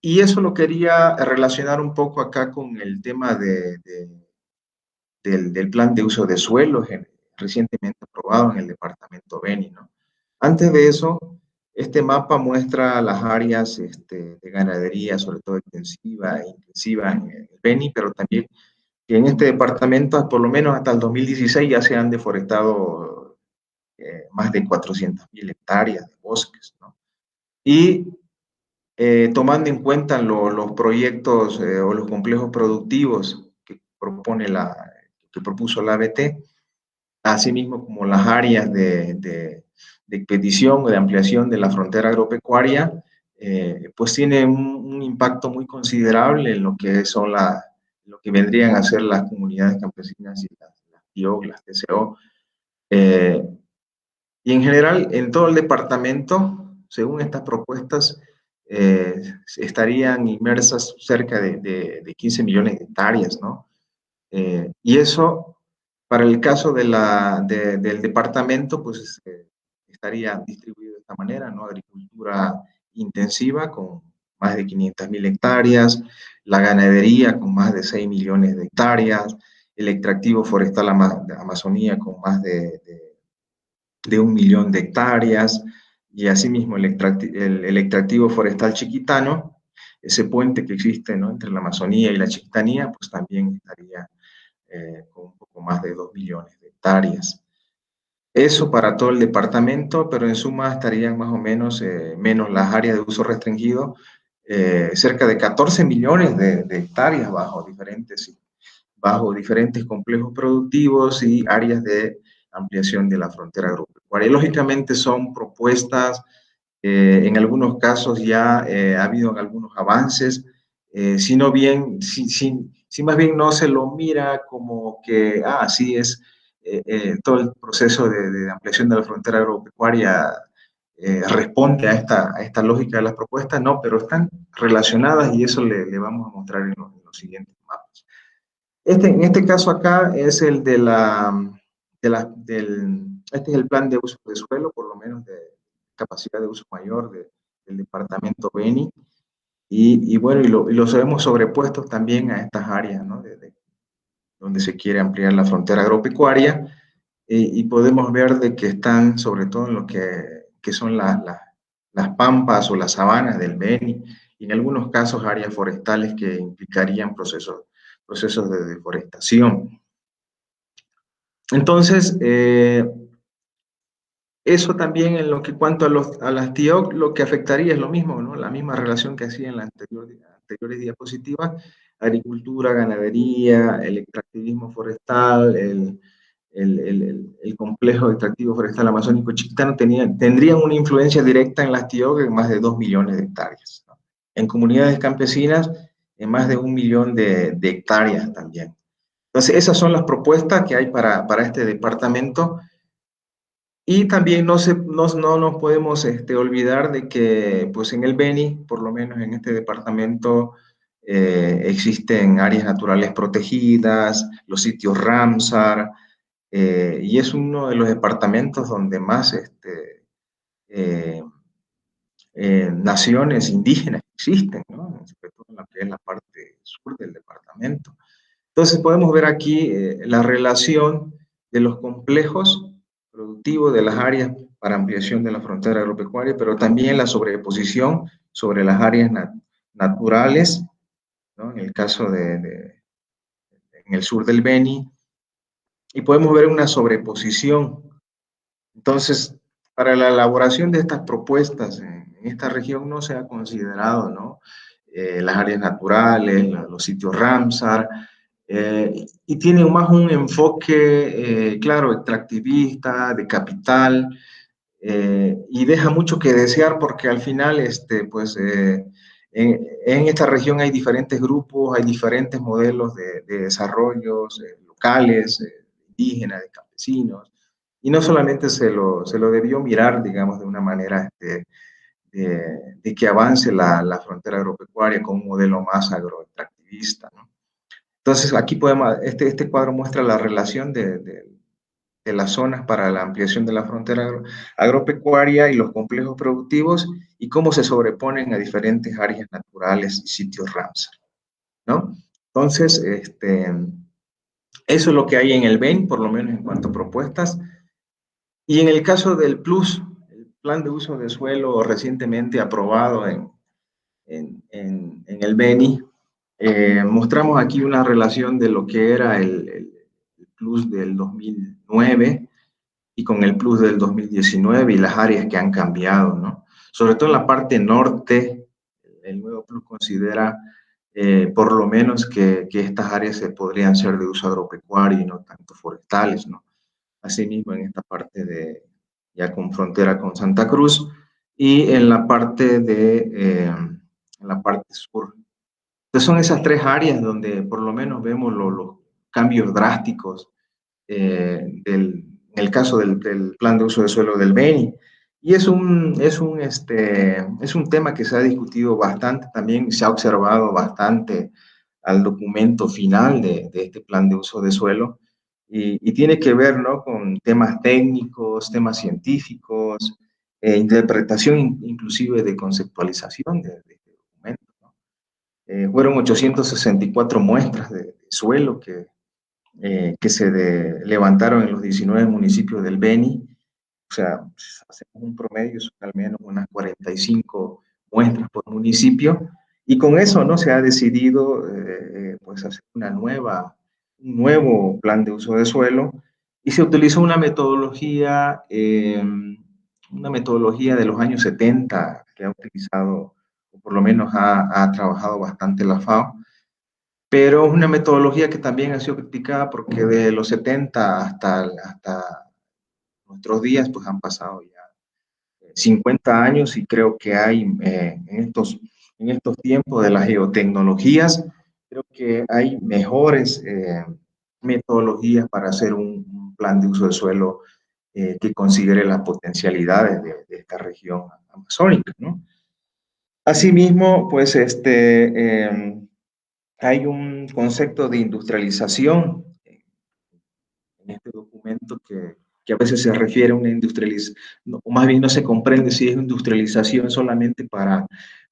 y eso lo quería relacionar un poco acá con el tema del plan de uso de suelos recientemente aprobado en el departamento Beni, ¿no? Antes de eso, este mapa muestra las áreas de ganadería, sobre todo intensiva en el Beni, pero también que en este departamento, por lo menos hasta el 2016, ya se han deforestado más de 400.000 hectáreas de bosques, ¿no? Y tomando en cuenta los proyectos o los complejos productivos que que propuso la ABT, asimismo como las áreas de expedición o de ampliación de la frontera agropecuaria, pues tiene un impacto muy considerable en lo que son lo que vendrían a ser las comunidades campesinas y las TIOC, las TCO. Y en general, en todo el departamento, según estas propuestas, estarían inmersas cerca de 15 millones de hectáreas, ¿no? Y eso, para el caso del departamento, pues estaría distribuido de esta manera, ¿no? Agricultura intensiva con más de 500.000 hectáreas, la ganadería con más de 6 millones de hectáreas, el extractivo forestal de Amazonía con más de 1 millón de hectáreas, y asimismo el extractivo forestal chiquitano, ese puente que existe, ¿no?, entre la Amazonía y la Chiquitanía, pues también estaría con un poco más de 2 millones de hectáreas. Eso para todo el departamento, pero en suma estarían más o menos, menos las áreas de uso restringido, cerca de 14 millones de hectáreas bajo diferentes complejos productivos y áreas de ampliación de la frontera agropecuaria. Lógicamente son propuestas, en algunos casos ya ha habido algunos avances, sino bien, si más bien no se lo mira como que, sí es todo el proceso de ampliación de la frontera agropecuaria responde a esta lógica de las propuestas, no, pero están relacionadas y eso le vamos a mostrar en los siguientes mapas. En este caso acá es el este es el plan de uso de suelo, por lo menos de capacidad de uso mayor del departamento Beni, y bueno, y los hemos sobrepuesto también a estas áreas, ¿no?, donde se quiere ampliar la frontera agropecuaria, y podemos ver de que están sobre todo en lo que son las pampas o las sabanas del Beni, y en algunos casos áreas forestales que implicarían procesos de deforestación. Entonces, eso también en lo que cuanto a las TIOC, lo que afectaría es lo mismo, ¿no? La misma relación que hacía en las anteriores diapositivas: agricultura, ganadería, el extractivismo forestal, el complejo extractivo forestal amazónico chiquitano tendrían una influencia directa en las TIOC en más de 2 millones de hectáreas, ¿no? En comunidades campesinas, en más de 1 millón de hectáreas también. Entonces, esas son las propuestas que hay para este departamento. Y también no nos podemos olvidar de que pues en el Beni, por lo menos en este departamento, existen áreas naturales protegidas, los sitios Ramsar, y es uno de los departamentos donde más eh, naciones indígenas existen, ¿no? Sobre todo en la que es la parte sur del departamento. Entonces podemos ver aquí la relación de los complejos productivos de las áreas para ampliación de la frontera agropecuaria, pero también la sobreposición sobre las áreas naturales, ¿no? En el caso en el sur del Beni, y podemos ver una sobreposición. Entonces, para la elaboración de estas propuestas en esta región no se ha considerado, ¿no? Las áreas naturales, los sitios Ramsar, y tiene más un enfoque, claro, extractivista, de capital, y deja mucho que desear porque al final, pues, en esta región hay diferentes grupos, hay diferentes modelos de desarrollos locales, indígenas, de campesinos, y no solamente se lo debió mirar, digamos, de una manera de que avance la frontera agropecuaria con un modelo más agroextractivista, ¿no? Entonces, aquí podemos, este cuadro muestra la relación de las zonas para la ampliación de la frontera agropecuaria y los complejos productivos, y cómo se sobreponen a diferentes áreas naturales y sitios Ramsar, ¿no? Entonces, eso es lo que hay en el BEN, por lo menos en cuanto a propuestas. Y en el caso del PLUS, el Plan de Uso de Suelo recientemente aprobado en el BENI, mostramos aquí una relación de lo que era el PLUS del 2009 y con el PLUS del 2019 y las áreas que han cambiado, ¿no? Sobre todo en la parte norte, el nuevo PLUS considera por lo menos que estas áreas se podrían ser de uso agropecuario y no tanto forestales, ¿no? Asimismo, en esta parte ya con frontera con Santa Cruz, y en la parte en la parte sur. Entonces son esas tres áreas donde por lo menos vemos los cambios drásticos en el caso del plan de uso de suelo del Beni. Y es un tema que se ha discutido bastante también, se ha observado bastante al documento final de este plan de uso de suelo, y tiene que ver, ¿no?, con temas técnicos, temas científicos, interpretación inclusive de conceptualización de este documento, ¿no? Fueron 864 muestras de suelo que se levantaron en los 19 municipios del Beni. O sea, hacemos un promedio, son al menos unas 45 muestras por municipio, y con eso, ¿no?, se ha decidido pues hacer un nuevo plan de uso de suelo, y se utilizó una metodología de los años 70 que ha utilizado, o por lo menos ha trabajado bastante la FAO, pero es una metodología que también ha sido criticada porque de los 70 hasta nuestros días pues han pasado ya 50 años, y creo que hay en estos tiempos de las geotecnologías, creo que hay mejores metodologías para hacer un plan de uso del suelo que considere las potencialidades de esta región amazónica, ¿no? Asimismo, pues hay un concepto de industrialización en este documento que a veces se refiere a una industrialización, o más bien no se comprende si es industrialización solamente para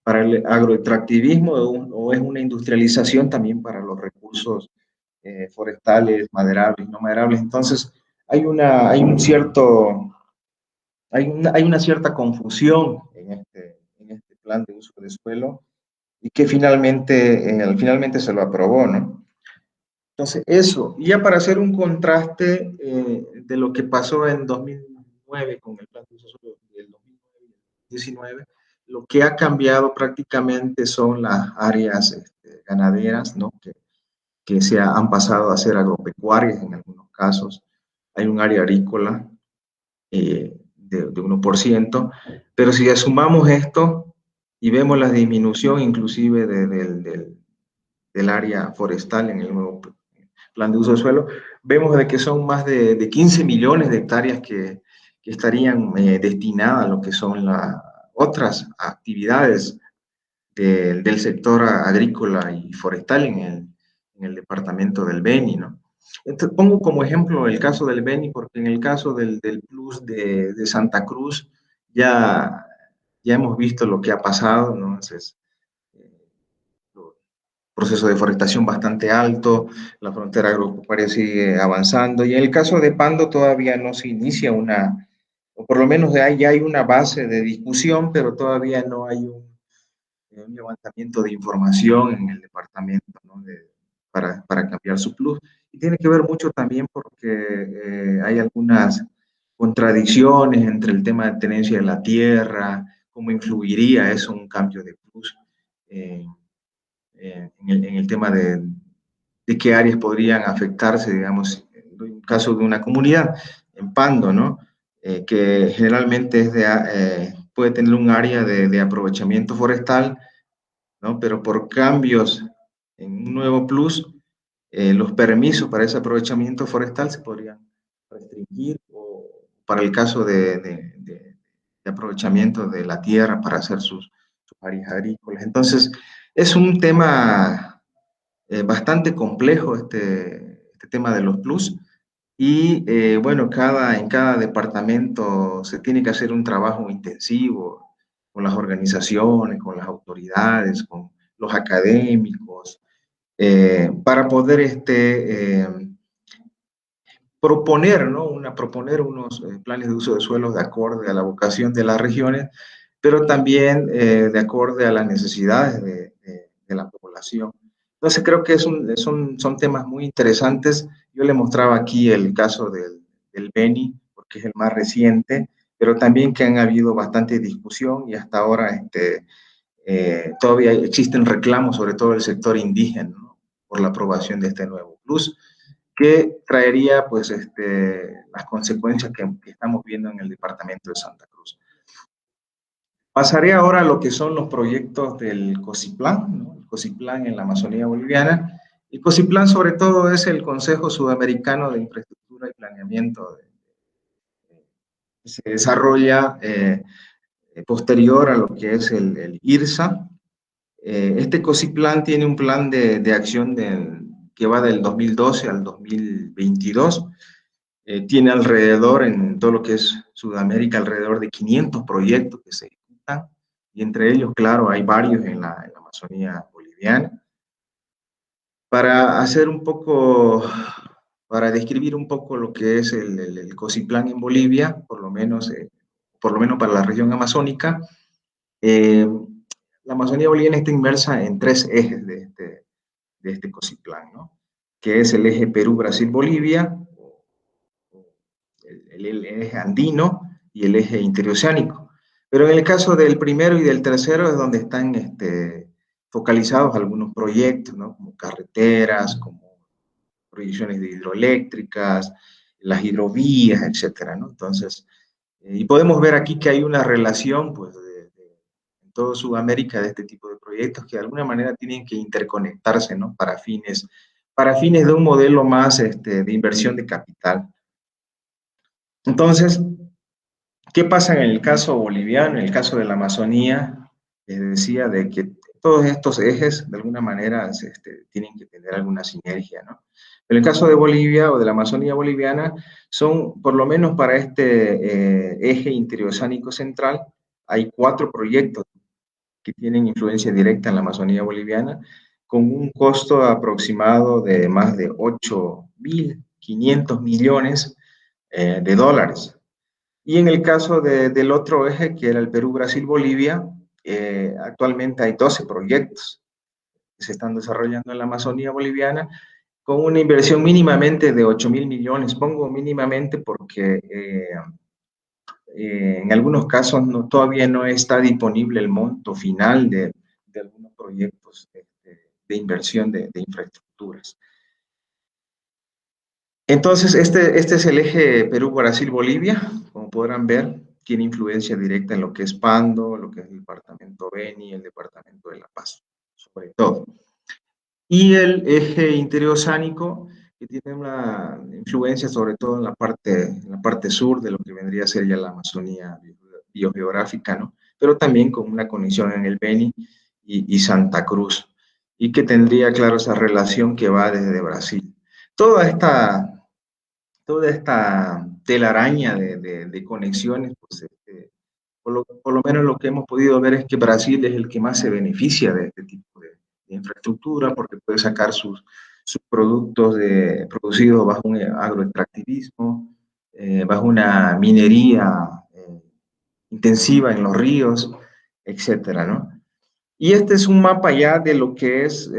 el agroextractivismo o es una industrialización también para los recursos forestales, maderables, no maderables. Entonces, hay una cierta confusión en este plan de uso de suelo y que finalmente se lo aprobó, ¿no? Entonces, eso. Y ya para hacer un contraste de lo que pasó en 2009 con el plan de uso de suelo del 2019, lo que ha cambiado prácticamente son las áreas ganaderas, ¿no? Que han pasado a ser agropecuarias en algunos casos. Hay un área agrícola de 1%, pero si sumamos esto y vemos la disminución inclusive del área forestal en el nuevo plan de uso de suelo, vemos de que son más de 15 millones de hectáreas que estarían destinadas a lo que son las otras actividades del sector agrícola y forestal en el departamento del Beni, ¿no? Entonces, pongo como ejemplo el caso del Beni, porque en el caso del Plus de Santa Cruz ya hemos visto lo que ha pasado, ¿no? Entonces, proceso de deforestación bastante alto, la frontera agropecuaria sigue avanzando, y en el caso de Pando todavía no se inicia o por lo menos ya hay una base de discusión, pero todavía no hay un levantamiento de información en el departamento, ¿no? Para cambiar su plus. Y tiene que ver mucho también porque hay algunas contradicciones entre el tema de tenencia de la tierra, cómo influiría eso un cambio de plus, en el tema de qué áreas podrían afectarse, digamos, en un caso de una comunidad, en Pando, ¿no? Que generalmente puede tener un área de aprovechamiento forestal, ¿no? Pero por cambios en un nuevo plus, los permisos para ese aprovechamiento forestal se podrían restringir, o para el caso de aprovechamiento de la tierra para hacer sus áreas agrícolas. Entonces, es un tema bastante complejo este tema de los plus. Y bueno, en cada departamento se tiene que hacer un trabajo intensivo con las organizaciones, con las autoridades, con los académicos, para poder proponer, ¿no? Proponer unos planes de uso de suelos de acorde a la vocación de las regiones, pero también de acorde a las necesidades de la población. Entonces creo que son temas muy interesantes. Yo le mostraba aquí el caso del Beni, porque es el más reciente, pero también que han habido bastante discusión y hasta ahora todavía existen reclamos, sobre todo del sector indígena, ¿no? Por la aprobación de este nuevo plus, que traería pues las consecuencias que estamos viendo en el departamento de Santa Cruz. Pasaré ahora a lo que son los proyectos del COSIPLAN, ¿no? El COSIPLAN en la Amazonía boliviana. El COSIPLAN sobre todo es el Consejo Sudamericano de Infraestructura y Planeamiento, que se desarrolla posterior a lo que es el IRSA. Este COSIPLAN tiene un plan de acción que va del 2012 al 2022. Tiene alrededor, en todo lo que es Sudamérica, alrededor de 500 proyectos que se ejecutan, y entre ellos, claro, hay varios en la Amazonía boliviana. Para describir un poco lo que es el COSIPLAN en Bolivia, por lo menos para la región amazónica, la Amazonía boliviana está inmersa en 3 ejes de este COSIPLAN, ¿no? Que es el eje Perú-Brasil-Bolivia, el eje andino y el eje interoceánico. Pero en el caso del primero y del tercero es donde están focalizados algunos proyectos, ¿no? Como carreteras, como proyecciones de hidroeléctricas, las hidrovías, etcétera, ¿no? Entonces, y podemos ver aquí que hay una relación, pues, en toda Sudamérica de este tipo de proyectos que de alguna manera tienen que interconectarse, ¿no? Para fines de un modelo más de inversión de capital. Entonces, ¿qué pasa en el caso boliviano, en el caso de la Amazonía? Les decía de que todos estos ejes, de alguna manera, tienen que tener alguna sinergia, ¿no? En el caso de Bolivia o de la Amazonía boliviana, son, por lo menos para este eje interoceánico central, hay 4 proyectos que tienen influencia directa en la Amazonía boliviana, con un costo aproximado de más de 8.500 millones de dólares. Y en el caso del otro eje, que era el Perú, Brasil, Bolivia, actualmente hay 12 proyectos que se están desarrollando en la Amazonía boliviana con una inversión mínimamente de 8.000 millones. Pongo mínimamente porque en algunos casos todavía no está disponible el monto final de algunos proyectos de inversión de infraestructuras. Entonces, este es el eje Perú, Brasil, Bolivia. Como podrán ver, tiene influencia directa en lo que es Pando, lo que es el departamento Beni, el departamento de La Paz, sobre todo. Y el eje interoceánico, que tiene una influencia sobre todo en la parte sur de lo que vendría a ser ya la Amazonía biogeográfica, ¿no? Pero también con una conexión en el Beni y Santa Cruz, y que tendría, claro, esa relación que va desde Brasil. Toda esta telaraña de conexiones, pues, por lo menos lo que hemos podido ver es que Brasil es el que más se beneficia de este tipo de infraestructura, porque puede sacar sus productos producidos bajo un agroextractivismo, bajo una minería intensiva en los ríos, etcétera, ¿no? Y este es un mapa ya de lo que es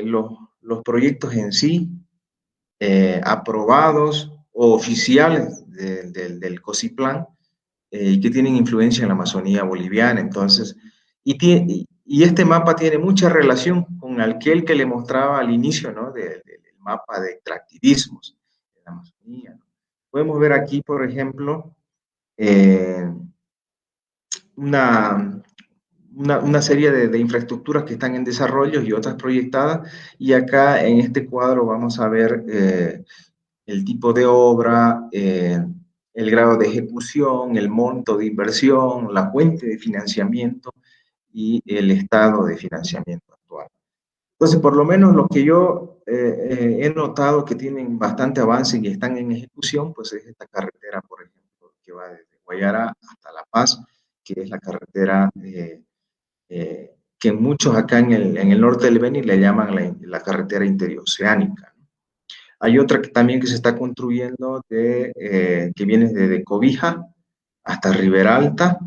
los proyectos en sí, aprobados o oficiales del COSIPLAN, y que tienen influencia en la Amazonía boliviana. Entonces, y este mapa tiene mucha relación con aquel que le mostraba al inicio, ¿no? Del mapa de extractivismos de la Amazonía, ¿no? Podemos ver aquí, por ejemplo, eh, una serie de infraestructuras que están en desarrollo y otras proyectadas, y acá en este cuadro vamos a ver el tipo de obra, el grado de ejecución, el monto de inversión, la fuente de financiamiento y el estado de financiamiento actual. Entonces, por lo menos lo que yo he notado que tienen bastante avance y están en ejecución, pues es esta carretera, por ejemplo, que va desde Guayara hasta La Paz, que es la carretera que muchos acá en el norte del Beni le llaman la carretera interoceánica. Hay otra que también que se está construyendo que viene desde Cobija hasta Ribera Alta.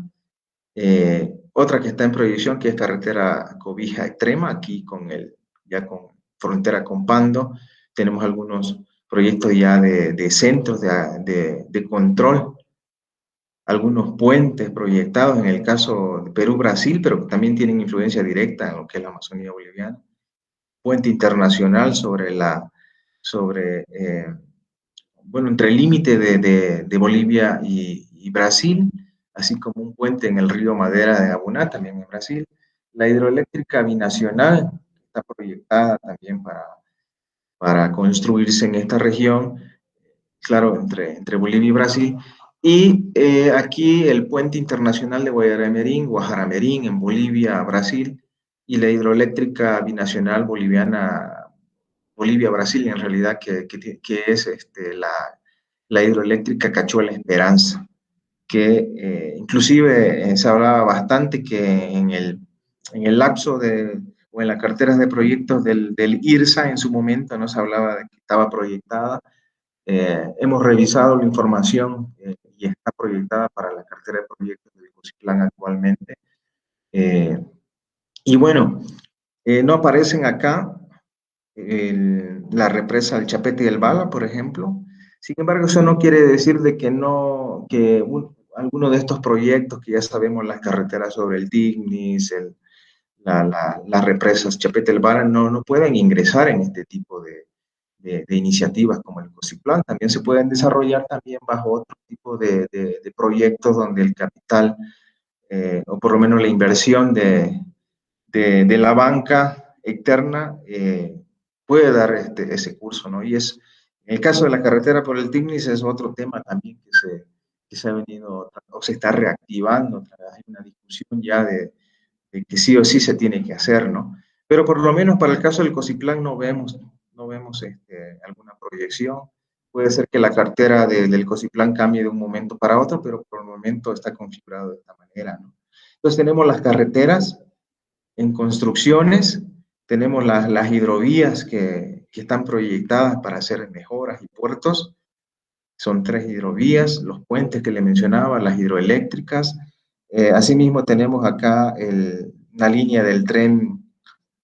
Otra que está en proyección, que es carretera Cobija Extrema, aquí ya con frontera con Pando. Tenemos algunos proyectos ya de centros de control, algunos puentes proyectados en el caso de Perú-Brasil, pero que también tienen influencia directa en lo que es la Amazonía boliviana. Puente internacional bueno, entre el límite de Bolivia y Brasil, así como un puente en el río Madera de Abuná, también en Brasil. La hidroeléctrica binacional está proyectada también para construirse en esta región, claro, entre Bolivia y Brasil. Y aquí el puente internacional de Guajaramerín, en Bolivia, Brasil, y la hidroeléctrica binacional boliviana, Bolivia-Brasil, en realidad, que es la hidroeléctrica Cachuela Esperanza, que inclusive se hablaba bastante que en el lapso o en las carteras de proyectos del IRSA en su momento no se hablaba de que estaba proyectada. Hemos revisado la información y está proyectada para la cartera de proyectos del COSIPLAN actualmente. Y bueno, no aparecen acá la represa del Chapete y el Bala, por ejemplo. Sin embargo, eso no quiere decir de que alguno de estos proyectos que ya sabemos, las carreteras sobre el Tignis, las represas Chapete y el Bala, no pueden ingresar en este tipo de iniciativas como el COSIPLAN. También se pueden desarrollar también bajo otro tipo de proyectos donde el capital, o por lo menos la inversión de la banca externa, puede dar ese curso, ¿no? Y en el caso de la carretera por el Tignis es otro tema también que se ha venido, o se está reactivando. Hay una discusión ya de que sí o sí se tiene que hacer, ¿no? Pero por lo menos para el caso del COSIPLAN no vemos alguna proyección. Puede ser que la cartera del COSIPLAN cambie de un momento para otro, pero por el momento está configurado de esta manera, ¿no? Entonces tenemos las carreteras en construcciones, tenemos las hidrovías que están proyectadas para hacer mejoras y puertos. Son 3 hidrovías, los puentes que le mencionaba, las hidroeléctricas. Asimismo tenemos acá una línea del tren,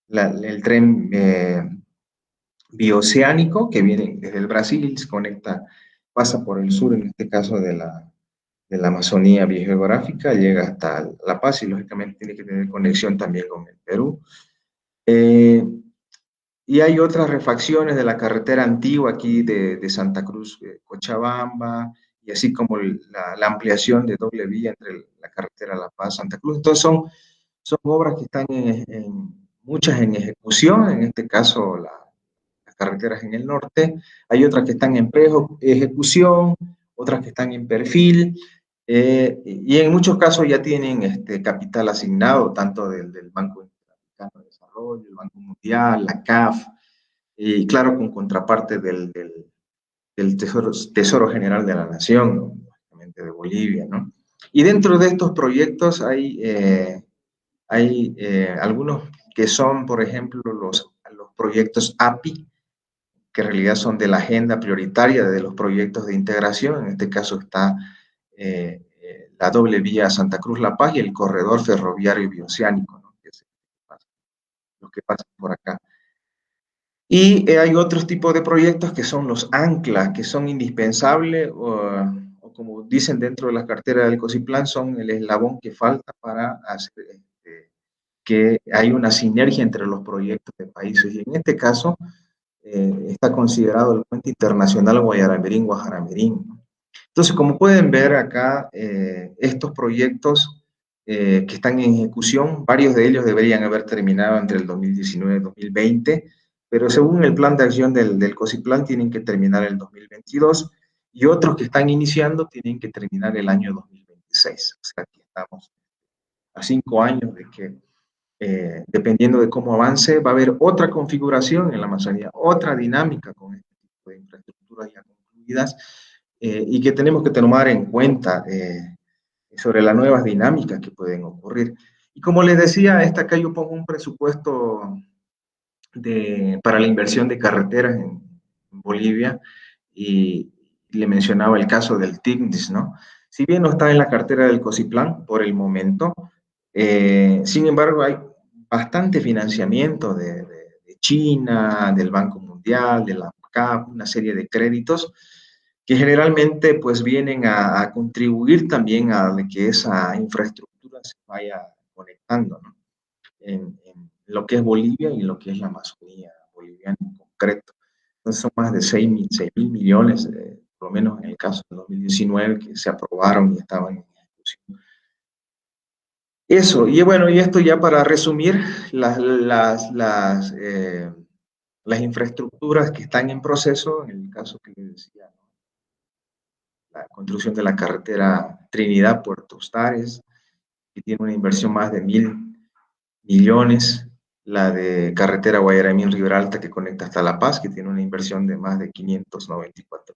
el tren bioceánico que viene desde el Brasil, se conecta, pasa por el sur, en este caso de la Amazonía biogeográfica, llega hasta La Paz y lógicamente tiene que tener conexión también con el Perú. Y hay otras refacciones de la carretera antigua aquí de Santa Cruz, Cochabamba, y así como la ampliación de doble vía entre la carretera La Paz-Santa Cruz. Entonces son obras que están muchas en ejecución, en este caso las carreteras en el norte. Hay otras que están en ejecución, otras que están en perfil, y en muchos casos ya tienen capital asignado, tanto del Banco Interamericano de Desarrollo, el Banco Mundial, la CAF, y claro, con contraparte del Tesoro General de la Nación, ¿no? De Bolivia, ¿no? Y dentro de estos proyectos hay algunos que son, por ejemplo, los proyectos API, que en realidad son de la agenda prioritaria de los proyectos de integración. En este caso está la doble vía Santa Cruz-La Paz y el corredor ferroviario bioceánico, ¿no? Que es los que pasan por acá. Y hay otros tipos de proyectos que son los anclas, que son indispensables o como dicen dentro de la cartera del COSIPLAN, son el eslabón que falta para hacer que hay una sinergia entre los proyectos de países. Y en este caso está considerado el puente internacional Guayaramerín-Guajaramerín. Entonces, como pueden ver acá, estos proyectos que están en ejecución, varios de ellos deberían haber terminado entre el 2019 y 2020, pero según el plan de acción del COSIPLAN tienen que terminar el 2022 y otros que están iniciando tienen que terminar el año 2026. O sea, aquí estamos a 5 años de que, dependiendo de cómo avance, va a haber otra configuración en la Amazonía, otra dinámica con este tipo de infraestructuras ya concluidas y que tenemos que tomar en cuenta sobre las nuevas dinámicas que pueden ocurrir. Y como les decía, acá yo pongo un presupuesto para la inversión de carreteras en Bolivia y le mencionaba el caso del TICNIS, ¿no? Si bien no está en la cartera del COSIPLAN por el momento, sin embargo hay bastante financiamiento de China, del Banco Mundial, de la CAF, una serie de créditos que generalmente pues vienen a contribuir también a que esa infraestructura se vaya conectando, ¿no? En lo que es Bolivia y lo que es la Amazonía boliviana en concreto. Entonces son más de 6 mil millones, por lo menos en el caso de 2019, que se aprobaron y estaban en ejecución. Eso, y bueno, y esto ya para resumir, las infraestructuras que están en proceso, en el caso que les decía, ¿no? La construcción de la carretera Trinidad-Puerto Ustares, que tiene una inversión más de 1.000 millones, la de carretera Guayaramín-Riberalta que conecta hasta La Paz, que tiene una inversión de más de 594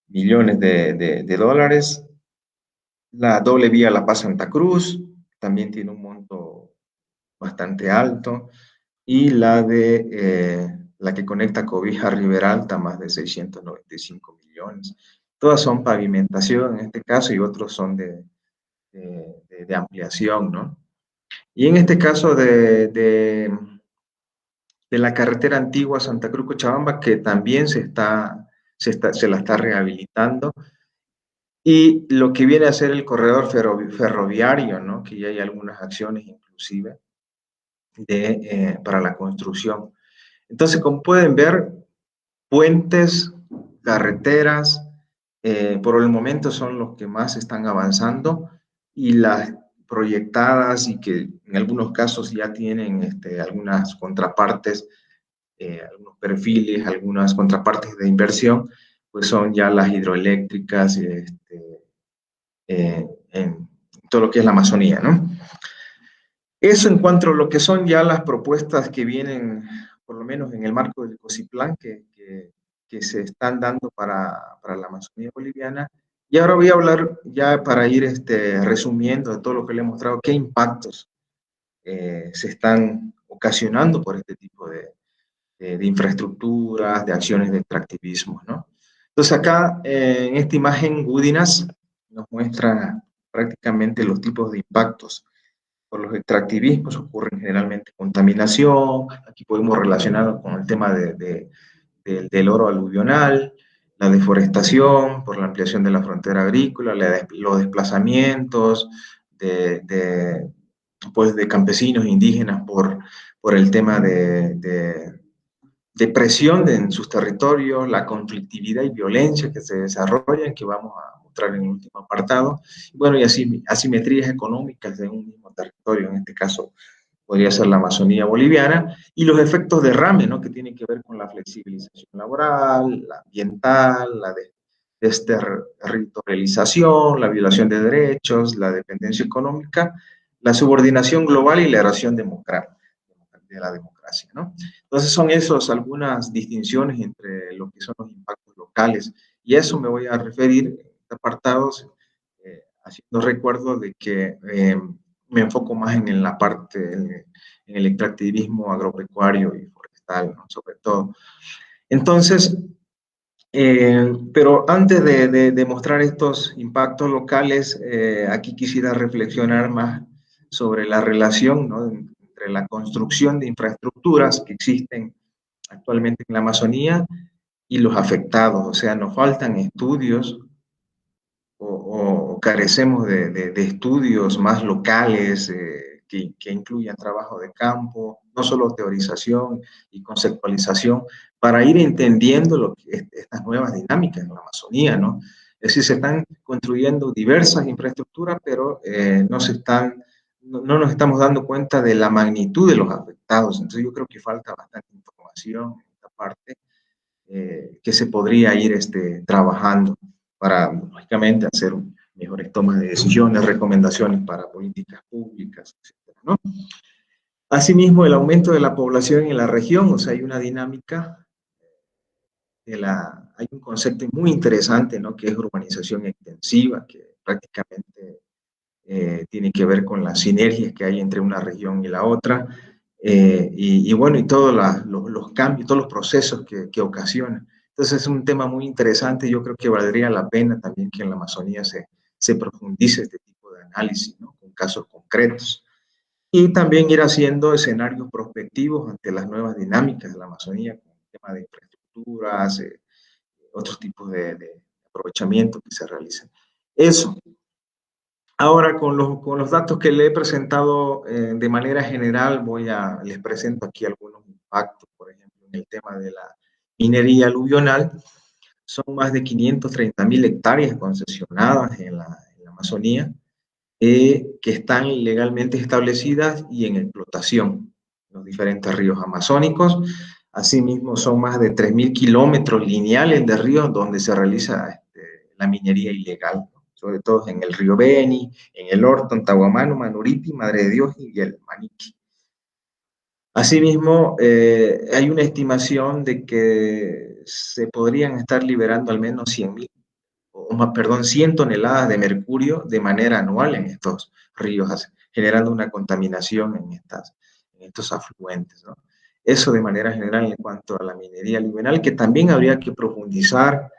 millones de dólares, la doble vía La Paz-Santa Cruz, también tiene un monto bastante alto, y la que conecta Cobija-Riberalta, más de 695 millones. Todas son pavimentación en este caso y otros son de ampliación, ¿no? Y en este caso de la carretera antigua Santa Cruz-Cochabamba, que también se la está rehabilitando, y lo que viene a ser el corredor ferroviario, ¿no? Que ya hay algunas acciones inclusive para la construcción. Entonces, como pueden ver, puentes, carreteras, por el momento son los que más están avanzando y las proyectadas y que en algunos casos ya tienen algunas contrapartes, algunos perfiles, algunas contrapartes de inversión, pues son ya las hidroeléctricas en todo lo que es la Amazonía, ¿no? Eso en cuanto a lo que son ya las propuestas que vienen, por lo menos en el marco del COSIPLAN, que se están dando para la Amazonía boliviana. Y ahora voy a hablar ya para ir resumiendo de todo lo que le he mostrado, qué impactos se están ocasionando por este tipo de infraestructuras, de acciones de extractivismo, ¿no? Entonces acá en esta imagen Gudinas nos muestra prácticamente los tipos de impactos. Por los extractivismos ocurren generalmente contaminación, aquí podemos relacionarlo con el tema del oro aluvional, la deforestación por la ampliación de la frontera agrícola, los desplazamientos pues de campesinos indígenas por el tema de presión en sus territorios, la conflictividad y violencia que se desarrollan, que vamos a mostrar en el último apartado, bueno, y asimetrías económicas de un mismo territorio, en este caso podría ser la Amazonía boliviana, y los efectos de derrame, ¿no? Que tienen que ver con la flexibilización laboral, la ambiental, la desterritorialización, la violación de derechos, la dependencia económica, la subordinación global y la erosión de la democracia, ¿no? Entonces son esos algunas distinciones entre lo que son los impactos locales, y a eso me voy a referir en este apartado, haciendo recuerdo de que me enfoco más en la parte, en el extractivismo agropecuario y forestal, ¿no? Sobre todo. Entonces, pero antes de mostrar estos impactos locales, aquí quisiera reflexionar más sobre la relación, ¿no? Entre la construcción de infraestructuras que existen actualmente en la Amazonía y los afectados. O sea, nos faltan estudios o carecemos de estudios más locales que incluyan trabajo de campo, no solo teorización y conceptualización, para ir entendiendo lo que estas nuevas dinámicas en la Amazonía, ¿no? Es decir, se están construyendo diversas infraestructuras, pero no nos estamos dando cuenta de la magnitud de los afectados. Entonces yo creo que falta bastante información en esta parte que se podría ir trabajando para, lógicamente, hacer mejores tomas de decisiones, recomendaciones para políticas públicas, etcétera, ¿no? Asimismo, el aumento de la población en la región, o sea, hay una dinámica, hay un concepto muy interesante, ¿no? Que es urbanización extensiva, que prácticamente tiene que ver con las sinergias que hay entre una región y la otra, y bueno, y todos los cambios, todos los procesos que ocasionan. Entonces es un tema muy interesante, yo creo que valdría la pena también que en la Amazonía se profundice este tipo de análisis, ¿no? Con casos concretos. Y también ir haciendo escenarios prospectivos ante las nuevas dinámicas de la Amazonía, con el tema de infraestructuras, otros tipos de aprovechamiento que se realicen. Eso. Ahora, con los datos que le he presentado de manera general, les presento aquí algunos impactos, por ejemplo, en el tema de la minería aluvional. Son más de 530.000 hectáreas concesionadas en la Amazonía, que están legalmente establecidas y en explotación en los diferentes ríos amazónicos. Asimismo, son más de 3.000 kilómetros lineales de ríos donde se realiza la minería ilegal, sobre todo en el río Beni, en el Orton, Tahuamano, Manuripi, Madre de Dios y el Maniqui. Asimismo, hay una estimación de que se podrían estar liberando al menos 100 toneladas de mercurio de manera anual en estos ríos, generando una contaminación en estos afluentes, ¿no? Eso de manera general en cuanto a la minería aluvional, que también habría que profundizar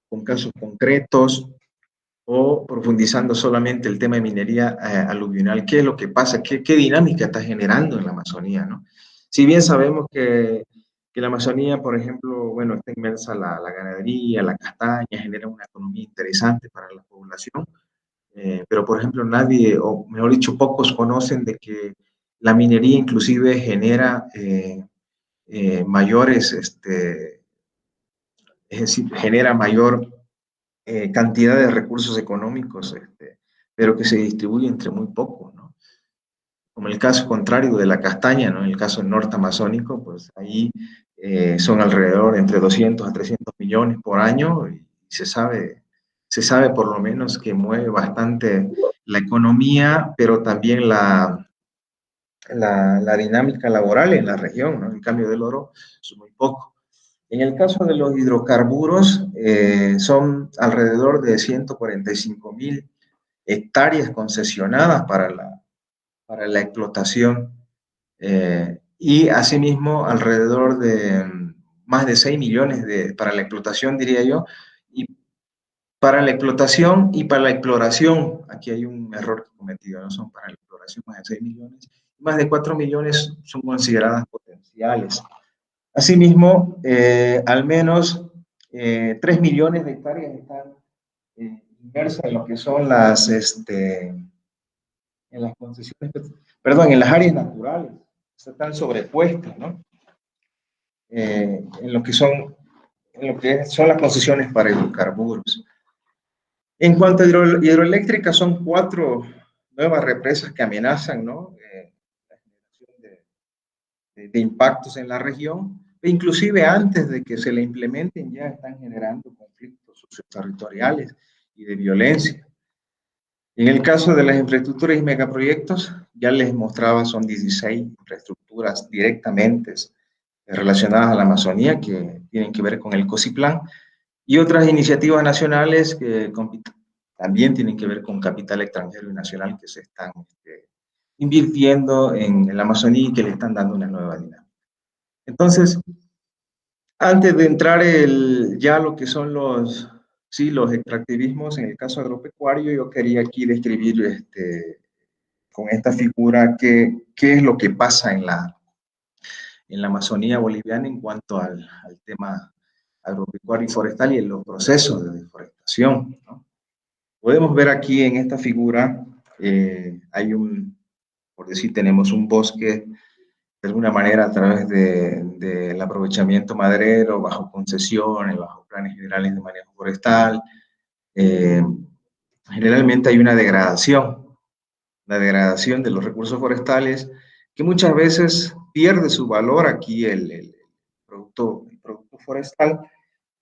con casos concretos, o profundizando solamente el tema de minería aluvional. ¿Qué es lo que pasa? ¿Qué dinámica está generando en la Amazonía, ¿no? Si bien sabemos que la Amazonía, por ejemplo, bueno, está inmersa la ganadería, la castaña, genera una economía interesante para la población, pero, por ejemplo, nadie, o mejor dicho, pocos conocen de que la minería inclusive genera mayores, es decir, genera mayor cantidad de recursos económicos, pero que se distribuye entre muy pocos, ¿no? Como el caso contrario de la castaña, ¿no? En el caso norte amazónico, pues ahí son alrededor entre 200 a 300 millones por año, y se sabe por lo menos que mueve bastante la economía, pero también la dinámica laboral en la región, ¿no? En cambio del oro es muy poco. En el caso de los hidrocarburos, son alrededor de 145.000 hectáreas concesionadas para la explotación y asimismo alrededor de más de 6 millones para la explotación, diría yo, y para la explotación y para la exploración, aquí hay un error cometido, no son para la exploración más de 6 millones, más de 4 millones son consideradas potenciales. Asimismo, al menos 3 millones de hectáreas están inmersas en lo que son en las concesiones, perdón, en las áreas naturales, están sobrepuestas, ¿no? En lo que son las concesiones para hidrocarburos. En cuanto a hidroeléctricas, son 4 nuevas represas que amenazan, ¿no? La generación de impactos en la región, e inclusive antes de que se le implementen ya están generando conflictos socioterritoriales y de violencia. En el caso de las infraestructuras y megaproyectos, ya les mostraba, son 16 infraestructuras directamente relacionadas a la Amazonía que tienen que ver con el COSIPLAN y otras iniciativas nacionales que también tienen que ver con capital extranjero y nacional que se están invirtiendo en la Amazonía y que le están dando una nueva dinámica. Entonces, antes de entrar ya lo que son los extractivismos en el caso agropecuario, yo quería aquí describir con esta figura qué es lo que pasa en la Amazonía boliviana en cuanto al tema agropecuario y forestal y en los procesos de deforestación, ¿no? Podemos ver aquí en esta figura, por decir, tenemos un bosque de alguna manera a través del aprovechamiento maderero, bajo concesiones, bajo planes generales de manejo forestal. Generalmente hay una degradación de los recursos forestales que muchas veces pierde su valor aquí el producto forestal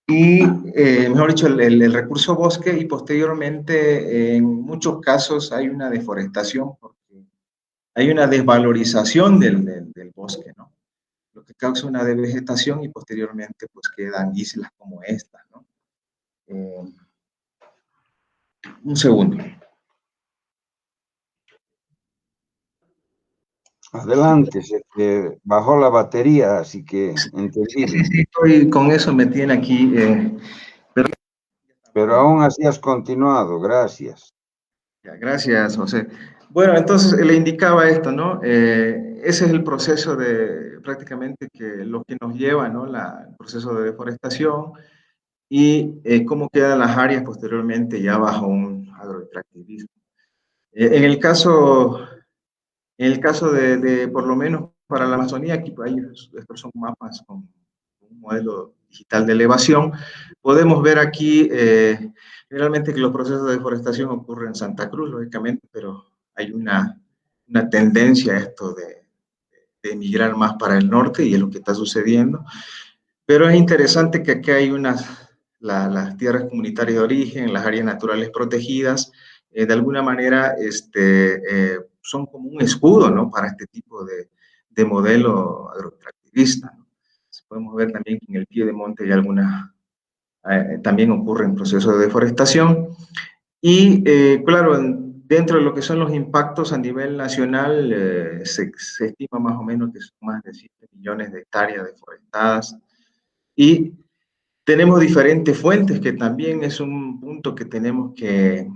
y, mejor dicho, el recurso bosque y posteriormente en muchos casos hay una deforestación porque hay una desvalorización del bosque, ¿no? Lo que causa una devegetación y posteriormente pues quedan islas como esta, ¿no? Un segundo. Adelante, se te bajó la batería, así que entendible. Sí, con eso me tiene aquí. Pero aún así has continuado, gracias. Ya, gracias, José. Bueno, entonces le indicaba esto, ¿no? Ese es el proceso prácticamente lo que nos lleva, ¿no? El proceso de deforestación y cómo quedan las áreas posteriormente ya bajo un agroextractivismo. En el caso por lo menos para la Amazonía, aquí estos son mapas con un modelo digital de elevación, podemos ver aquí generalmente que los procesos de deforestación ocurren en Santa Cruz, lógicamente, pero hay una tendencia a esto de emigrar más para el norte y es lo que está sucediendo. Pero es interesante que aquí hay las tierras comunitarias de origen, las áreas naturales protegidas, de alguna manera son como un escudo, ¿no? Para este tipo de modelo agroextractivista, ¿no? Podemos ver también que en el pie de monte hay también ocurren procesos de deforestación. Y claro, dentro de lo que son los impactos a nivel nacional, se estima más o menos que son más de 7 millones de hectáreas deforestadas. Y tenemos diferentes fuentes, que también es un punto que tenemos que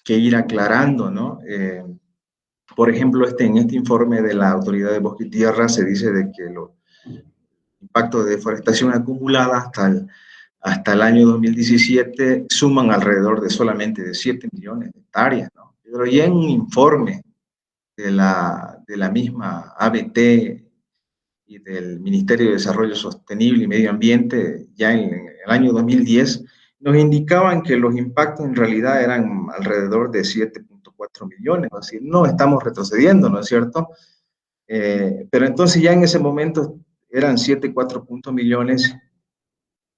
ir aclarando, ¿no? Por ejemplo, en este informe de la Autoridad de Bosque y Tierra se dice de que los impactos de deforestación acumulada hasta el año 2017 suman alrededor de solamente de 7 millones de hectáreas, ¿no? Pero ya en un informe de la misma ABT y del Ministerio de Desarrollo Sostenible y Medio Ambiente, ya en el año 2010, nos indicaban que los impactos en realidad eran alrededor de 7.4 millones, es decir, no estamos retrocediendo, ¿no es cierto? Pero entonces ya en ese momento eran 7.4 millones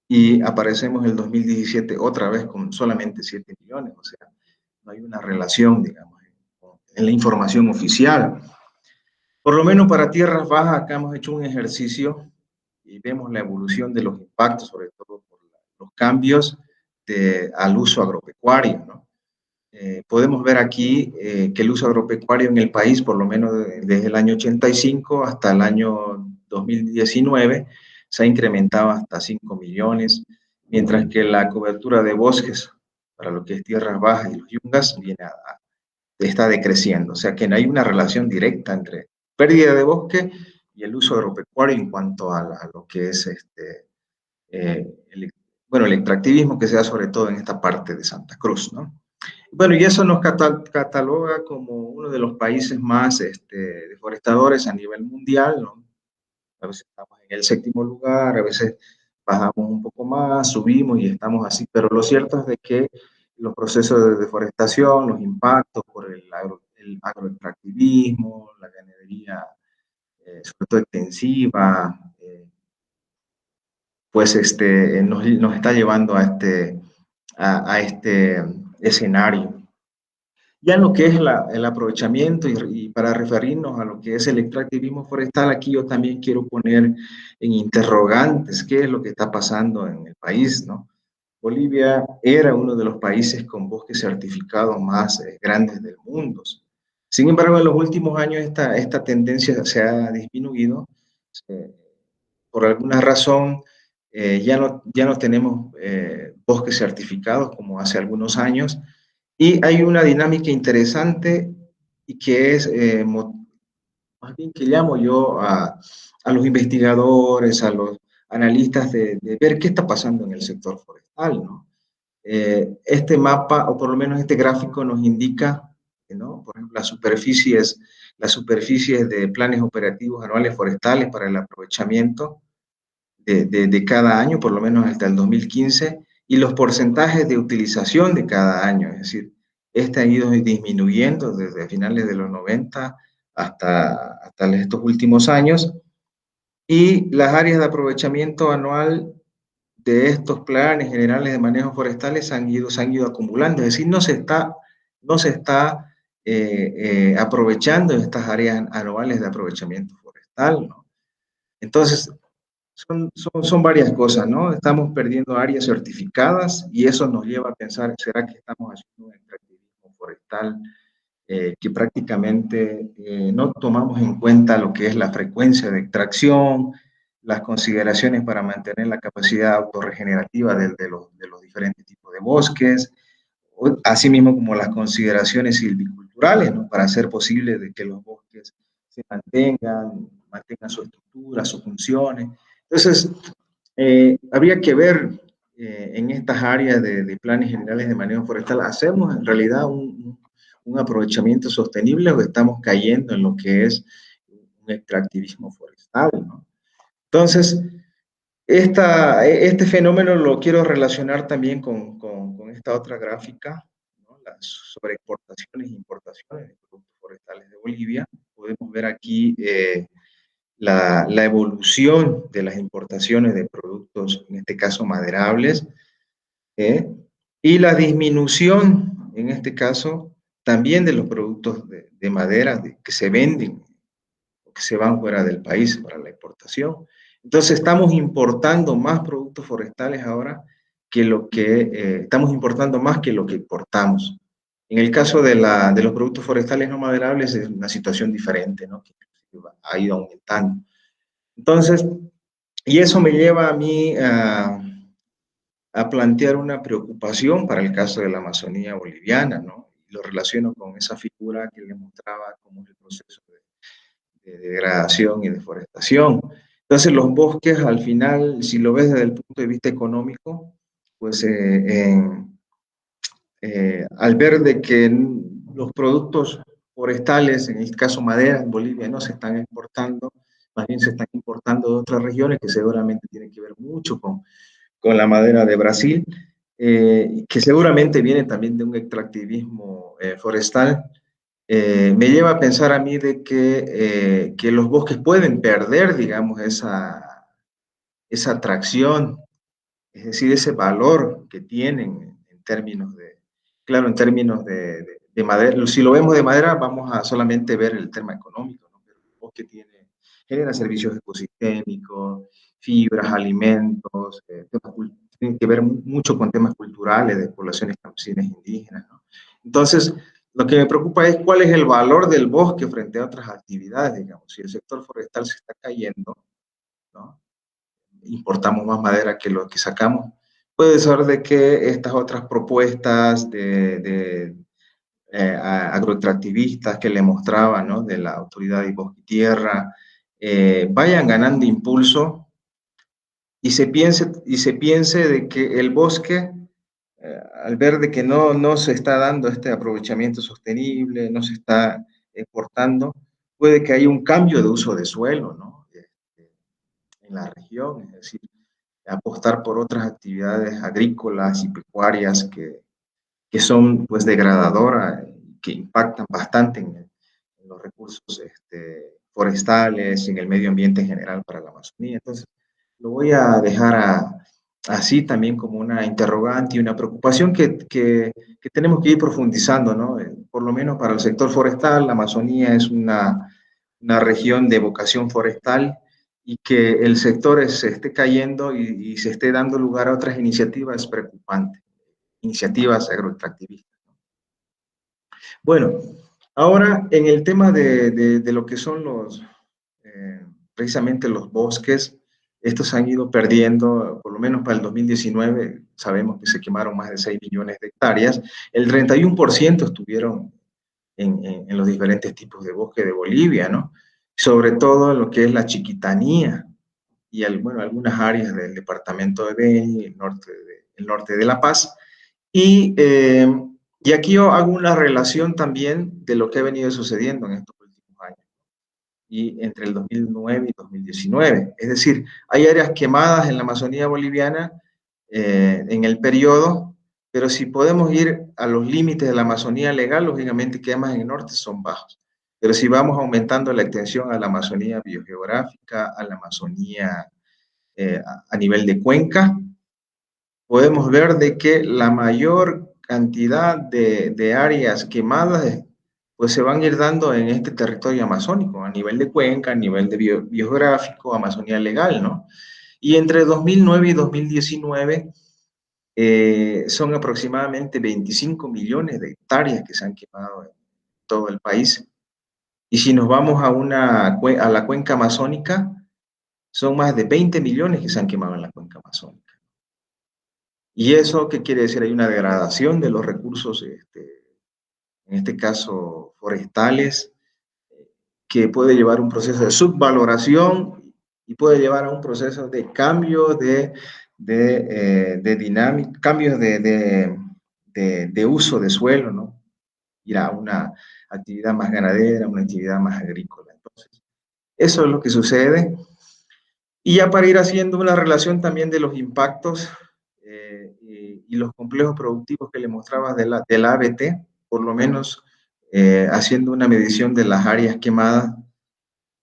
y aparecemos en el 2017 otra vez con solamente 7 millones, o sea, no hay una relación, digamos, en la información oficial. Por lo menos para tierras bajas, acá hemos hecho un ejercicio y vemos la evolución de los impactos, sobre todo por los cambios al uso agropecuario, ¿no? podemos ver aquí que el uso agropecuario en el país, por lo menos desde el año 85 hasta el año 2019, se ha incrementado hasta 5 millones, mientras que la cobertura de bosques para lo que es tierras bajas y los yungas está decreciendo. O sea que no hay una relación directa entre pérdida de bosque y el uso agropecuario en cuanto a lo que es el extractivismo que se da sobre todo en esta parte de Santa Cruz, ¿no? Bueno, y eso nos cataloga como uno de los países más deforestadores a nivel mundial, ¿no? A veces estamos en el séptimo lugar, a veces bajamos un poco más, subimos y estamos así, pero lo cierto es de que los procesos de deforestación, los impactos por el agroextractivismo, la ganadería, sobre todo extensiva, pues nos está llevando a este escenario. Ya en lo que es el aprovechamiento y para referirnos a lo que es el extractivismo forestal, aquí yo también quiero poner en interrogantes qué es lo que está pasando en el país, ¿no? Bolivia era uno de los países con bosques certificados más grandes del mundo. Sin embargo, en los últimos años esta tendencia se ha disminuido. Eh, por alguna razón, ya no tenemos bosques certificados como hace algunos años. Y hay una dinámica interesante y que es, más bien que llamo yo a los investigadores, a los analistas de ver qué está pasando en el sector forestal, ¿no? Este mapa, o por lo menos este gráfico, nos indica, ¿no? Por ejemplo, las superficies de planes operativos anuales forestales para el aprovechamiento de cada año, por lo menos hasta el 2015, y los porcentajes de utilización de cada año. Es decir, este ha ido disminuyendo desde finales de los 90 hasta estos últimos años, y las áreas de aprovechamiento anual de estos planes generales de manejo forestales se han ido acumulando. Es decir, no se está aprovechando estas áreas anuales de aprovechamiento forestal, ¿no? Entonces, son varias cosas, ¿no? Estamos perdiendo áreas certificadas y eso nos lleva a pensar, ¿será que estamos haciendo un extractivismo forestal que prácticamente no tomamos en cuenta lo que es la frecuencia de extracción, las consideraciones para mantener la capacidad autorregenerativa de los diferentes tipos de bosques, así mismo como las consideraciones silviculturales, ¿no? Para hacer posible de que los bosques se mantengan su estructura, sus funciones. Entonces, habría que ver en estas áreas de planes generales de manejo forestal, ¿hacemos en realidad un aprovechamiento sostenible o estamos cayendo en lo que es un extractivismo forestal, ¿no? Entonces, este fenómeno lo quiero relacionar también con esta otra gráfica, ¿no? Las sobreexportaciones e importaciones de productos forestales de Bolivia. Podemos ver aquí la evolución de las importaciones de productos, en este caso maderables, y la disminución, en este caso, también de los productos de madera que se venden o que se van fuera del país para la exportación. Entonces estamos importando más productos forestales ahora que lo que estamos importando más que lo que importamos. En el caso de los productos forestales no maderables es una situación diferente, ¿no? Que ha ido aumentando. Entonces, y eso me lleva a mí a plantear una preocupación para el caso de la Amazonía boliviana, ¿no? Y lo relaciono con esa figura que le mostraba como el proceso de degradación y deforestación. Entonces, los bosques, al final, si lo ves desde el punto de vista económico, pues al ver de que los productos forestales, en este caso madera, en Bolivia no se están exportando, más bien se están importando de otras regiones que seguramente tienen que ver mucho con la madera de Brasil, que seguramente viene también de un extractivismo forestal, me lleva a pensar a mí de que los bosques pueden perder, digamos, esa atracción, es decir, ese valor que tienen en términos claro, en términos de madera. Si lo vemos de madera, vamos a solamente ver el tema económico, ¿no? Pero el bosque genera servicios ecosistémicos, fibras, alimentos, tienen que ver mucho con temas culturales de poblaciones campesinas indígenas, ¿no? Entonces, lo que me preocupa es cuál es el valor del bosque frente a otras actividades, digamos. Si el sector forestal se está cayendo, ¿no? Importamos más madera que lo que sacamos, puede ser de que estas otras propuestas de agroextractivistas que le mostraba, ¿no? De la Autoridad de Bosque y Tierra, vayan ganando impulso y se piense de que el bosque, al ver de que no se está dando este aprovechamiento sostenible, no se está exportando, puede que haya un cambio de uso de suelo, ¿no? En la región, es decir, apostar por otras actividades agrícolas y pecuarias que son pues degradadoras, que impactan bastante en los recursos forestales y en el medio ambiente en general para la Amazonía. Entonces, lo voy a dejar así también como una interrogante y una preocupación que tenemos que ir profundizando, ¿no? Por lo menos para el sector forestal, la Amazonía es una región de vocación forestal y que el sector se esté cayendo y se esté dando lugar a otras iniciativas es preocupante, iniciativas agroextractivistas. Bueno, ahora en el tema de lo que son precisamente los bosques, estos han ido perdiendo, por lo menos para el 2019, sabemos que se quemaron más de 6 millones de hectáreas, el 31% estuvieron en los diferentes tipos de bosque de Bolivia, ¿no? Sobre todo en lo que es la Chiquitanía y bueno, algunas áreas del departamento de Beni, el norte de La Paz. Y aquí yo hago una relación también de lo que ha venido sucediendo en estos últimos años y entre el 2009 y 2019. Es decir, hay áreas quemadas en la Amazonía boliviana en el periodo, pero si podemos ir a los límites de la Amazonía legal, lógicamente quemas en el norte son bajos. Pero si vamos aumentando la extensión a la Amazonía biogeográfica, a la Amazonía a nivel de cuenca, podemos ver de que la mayor cantidad de áreas quemadas pues se van a ir dando en este territorio amazónico, a nivel de cuenca, a nivel de biogeográfico, Amazonía legal, ¿no? Y entre 2009 y 2019 son aproximadamente 25 millones de hectáreas que se han quemado en todo el país. Y si nos vamos a la cuenca amazónica, son más de 20 millones que se han quemado en la cuenca amazónica. ¿Y eso qué quiere decir? Hay una degradación de los recursos, en este caso forestales, que puede llevar a un proceso de subvaloración y puede llevar a un proceso de cambio de dinámica, cambios de uso de suelo, ¿no? Ir a una actividad más ganadera, una actividad más agrícola. Entonces, eso es lo que sucede. Y ya para ir haciendo una relación también de los impactos y los complejos productivos que le mostrabas de la ABT, por lo menos haciendo una medición de las áreas quemadas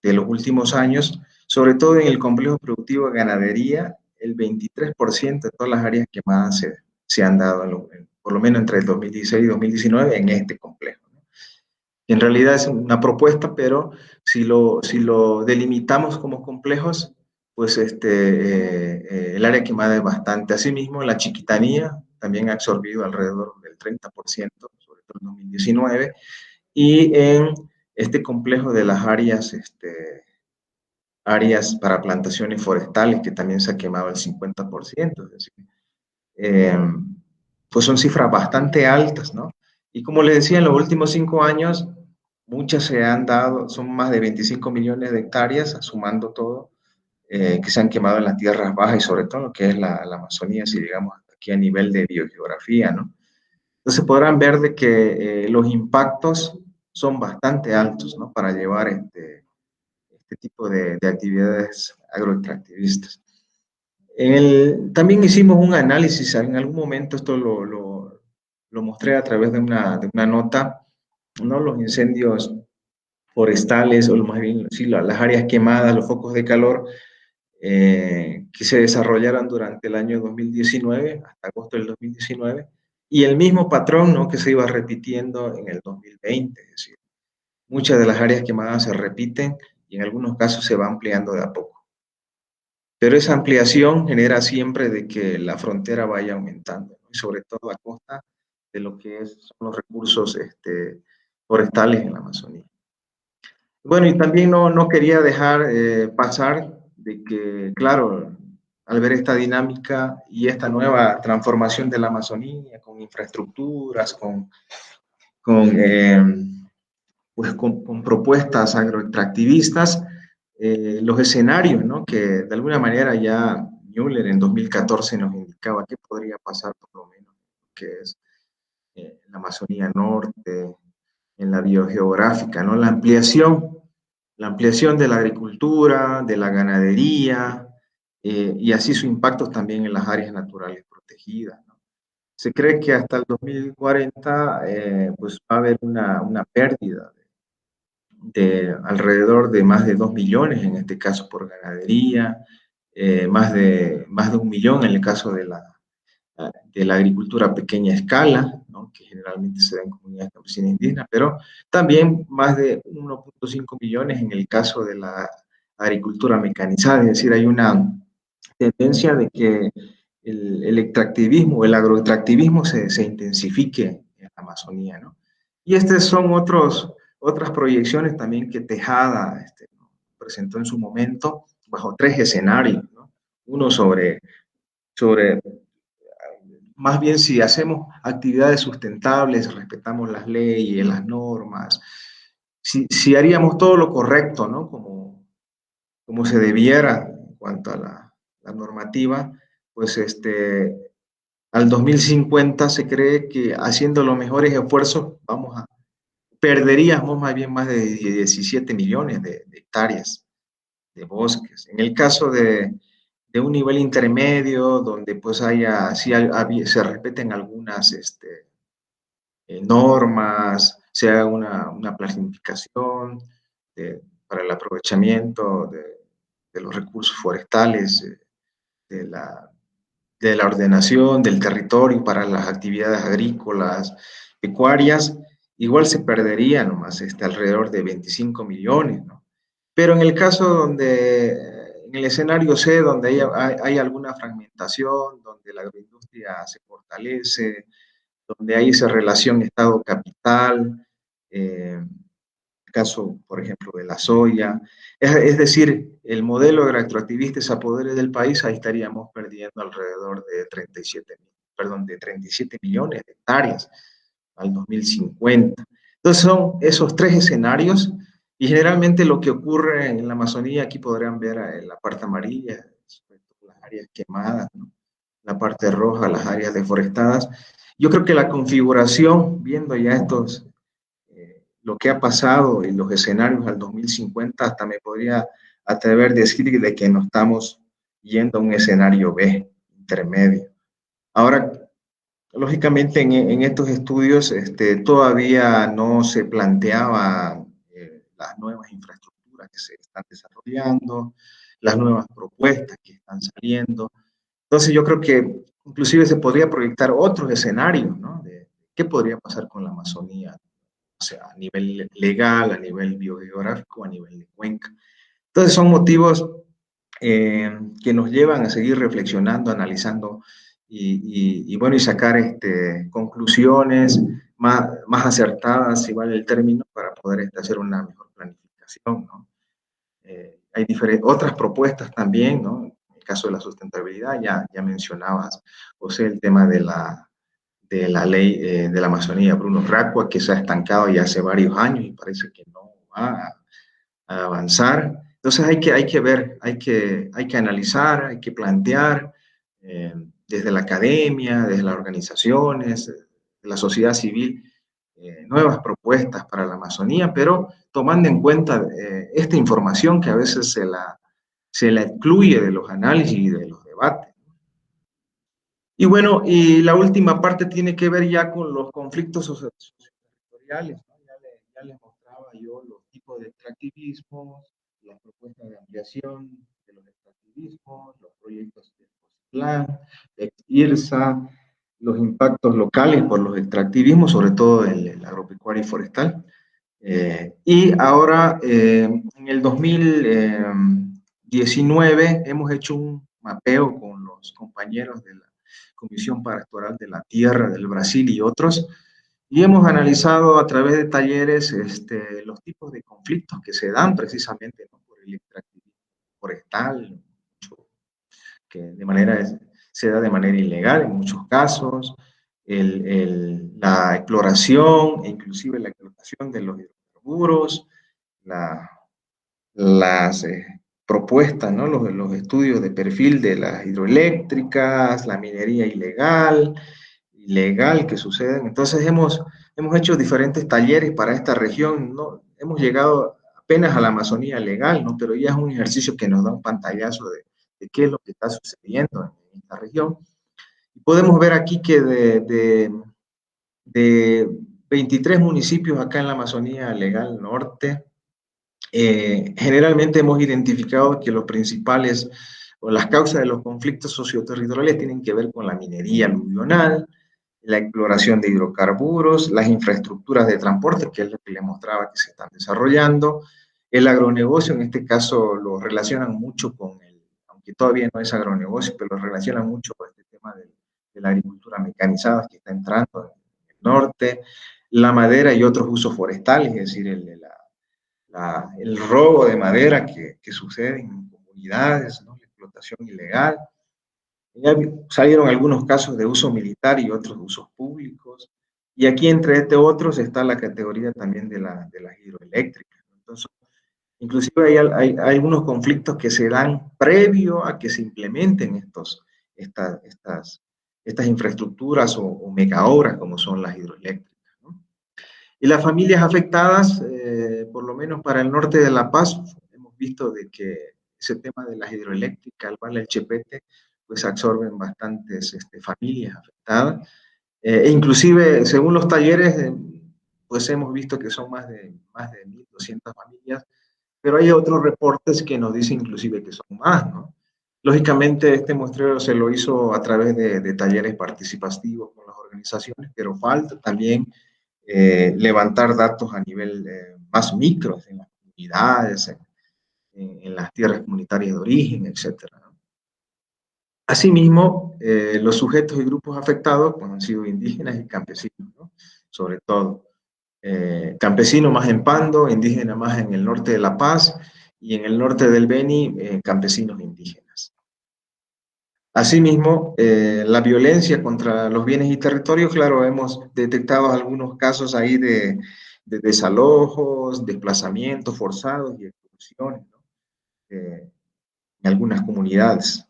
de los últimos años, sobre todo en el complejo productivo de ganadería, el 23% de todas las áreas quemadas se han dado, por lo menos entre el 2016 y 2019, en este complejo. En realidad es una propuesta, pero si lo delimitamos como complejos, pues el área quemada es bastante. Asimismo, la Chiquitanía también ha absorbido alrededor del 30%, sobre todo en 2019, y en este complejo de las áreas para plantaciones forestales, que también se ha quemado el 50%, es decir, eh, pues son cifras bastante altas, ¿no? Y como les decía, en los últimos 5 años, muchas se han dado, son más de 25 millones de hectáreas, sumando todo, que se han quemado en las tierras bajas y sobre todo lo que es la Amazonía, si digamos aquí a nivel de biogeografía, ¿no? Entonces podrán ver de que los impactos son bastante altos, ¿no? Para llevar este tipo de actividades agroextractivistas. También hicimos un análisis, en algún momento esto lo mostré a través de una nota, ¿no? Los incendios forestales, o más bien sí, las áreas quemadas, los focos de calor que se desarrollaron durante el año 2019, hasta agosto del 2019, y el mismo patrón, ¿no? Que se iba repitiendo en el 2020, es decir, muchas de las áreas quemadas se repiten y en algunos casos se va ampliando de a poco. Pero esa ampliación genera siempre de que la frontera vaya aumentando, ¿no? Y sobre todo a costa de lo que son los recursos forestales en la Amazonía. Bueno, y también no quería dejar pasar de que, claro, al ver esta dinámica y esta nueva transformación de la Amazonía, con infraestructuras, con propuestas agroextractivistas, los escenarios, ¿no? Que de alguna manera ya Müller en 2014 nos indicaba qué podría pasar por lo menos, que es la Amazonía Norte, en la biogeográfica, ¿no? La ampliación de la agricultura, de la ganadería, y así su impacto también en las áreas naturales protegidas, ¿no? Se cree que hasta el 2040 pues va a haber una pérdida de alrededor de más de 2 millones, en este caso por ganadería, más de 1 millón en el caso de la agricultura a pequeña escala, ¿no? Que generalmente se da en comunidades campesinas indígenas, pero también más de 1.5 millones en el caso de la agricultura mecanizada, es decir, hay una tendencia de que el extractivismo, el agroextractivismo se intensifique en la Amazonía, ¿no? Y estas son otras proyecciones también que Tejada ¿no? presentó en su momento bajo 3 escenarios, ¿no? Uno sobre más bien si hacemos actividades sustentables, respetamos las leyes, las normas, si haríamos todo lo correcto, ¿no? Como se debiera en cuanto a la normativa, pues al 2050 se cree que haciendo los mejores esfuerzos perderíamos más bien más de 17 millones de hectáreas de bosques. En el caso de un nivel intermedio donde pues se respeten algunas normas, se haga una planificación para el aprovechamiento de los recursos forestales, de la ordenación del territorio para las actividades agrícolas, pecuarias, igual se perdería nomás alrededor de 25 millones, ¿no? Pero en el caso en el escenario C, donde hay alguna fragmentación, donde la agroindustria se fortalece, donde hay esa relación Estado-capital, caso, por ejemplo, de la soya, es decir, el modelo agroextractivista es a poderes del país, ahí estaríamos perdiendo alrededor de 37 millones de hectáreas al 2050. Entonces son esos 3 escenarios y generalmente lo que ocurre en la Amazonía, aquí podrán ver la parte amarilla, las áreas quemadas, ¿no? La parte roja, las áreas deforestadas. Yo creo que la configuración, viendo ya lo que ha pasado y los escenarios al 2050, hasta me podría atrever a decir de que nos estamos yendo a un escenario B, intermedio. Ahora, lógicamente en estos estudios todavía no se planteaban las nuevas infraestructuras que se están desarrollando, las nuevas propuestas que están saliendo. Entonces yo creo que inclusive se podría proyectar otros escenarios, ¿no? De qué podría pasar con la Amazonía, o sea, a nivel legal, a nivel biogeográfico, a nivel de cuenca. Entonces son motivos que nos llevan a seguir reflexionando, analizando y bueno, y sacar conclusiones más acertadas, si vale el término, para poder hacer una mejor planificación, ¿no? Hay otras propuestas también, ¿no? En el caso de la sustentabilidad, ya mencionabas, José, el tema de la ley de la Amazonía, Bruno Racua, que se ha estancado ya hace varios años y parece que no va a avanzar. Entonces hay que ver, hay que analizar, hay que plantear desde la academia, desde las organizaciones, de la sociedad civil, nuevas propuestas para la Amazonía, pero tomando en cuenta esta información que a veces se la excluye de los análisis y de los debates. Y bueno, y la última parte tiene que ver ya con los conflictos socioterritoriales, ¿no? Ya les mostraba yo los tipos de extractivismos, las propuestas de ampliación de los extractivismos, los proyectos de plan, de IRSA, los impactos locales por los extractivismos, sobre todo el agropecuario y forestal. Y ahora, en el 2019, hemos hecho un mapeo con los compañeros Comisión Pastoral de la Tierra del Brasil y otros, y hemos analizado a través de talleres los tipos de conflictos que se dan precisamente, ¿no?, por el extractivismo forestal, que se da de manera ilegal en muchos casos, la exploración e inclusive la explotación de los hidrocarburos, las propuestas, ¿no?, los estudios de perfil de las hidroeléctricas, la minería ilegal que suceden. Entonces hemos hecho diferentes talleres para esta región, ¿no? Hemos llegado apenas a la Amazonía legal, ¿no?, pero ya es un ejercicio que nos da un pantallazo de qué es lo que está sucediendo en esta región. Y podemos ver aquí que de 23 municipios acá en la Amazonía legal norte, generalmente hemos identificado que los principales o las causas de los conflictos socioterritoriales tienen que ver con la minería aluvional, la exploración de hidrocarburos, las infraestructuras de transporte, que es lo que les mostraba que se están desarrollando, el agronegocio, en este caso lo relacionan mucho con aunque todavía no es agronegocio, pero lo relacionan mucho con este tema de la agricultura mecanizada que está entrando en el norte, la madera y otros usos forestales, es decir, el robo de madera que sucede en comunidades, ¿no?, la explotación ilegal. Ya salieron algunos casos de uso militar y otros de usos públicos. Y aquí entre otros está la categoría también de las hidroeléctricas. Entonces, inclusive hay algunos conflictos que se dan previo a que se implementen estas infraestructuras o megaobras como son las hidroeléctricas, ¿no? Y las familias afectadas, por lo menos para el norte de La Paz, hemos visto de que ese tema de las hidroeléctricas, al Valle del Chepete, pues absorben bastantes familias afectadas. E inclusive, según los talleres, pues hemos visto que son más de 1.200 familias, pero hay otros reportes que nos dicen inclusive que son más, ¿no? Lógicamente, este muestreo se lo hizo a través de talleres participativos con las organizaciones, pero falta también levantar datos a nivel más micro, en las comunidades, en las tierras comunitarias de origen, etcétera, ¿no? Asimismo, los sujetos y grupos afectados pues, han sido indígenas y campesinos, ¿no?, sobre todo. Campesino más en Pando, indígena más en el norte de La Paz y en el norte del Beni, campesinos indígenas. Asimismo, la violencia contra los bienes y territorios, claro, hemos detectado algunos casos ahí de desalojos, desplazamientos forzados y expulsiones, ¿no?, en algunas comunidades.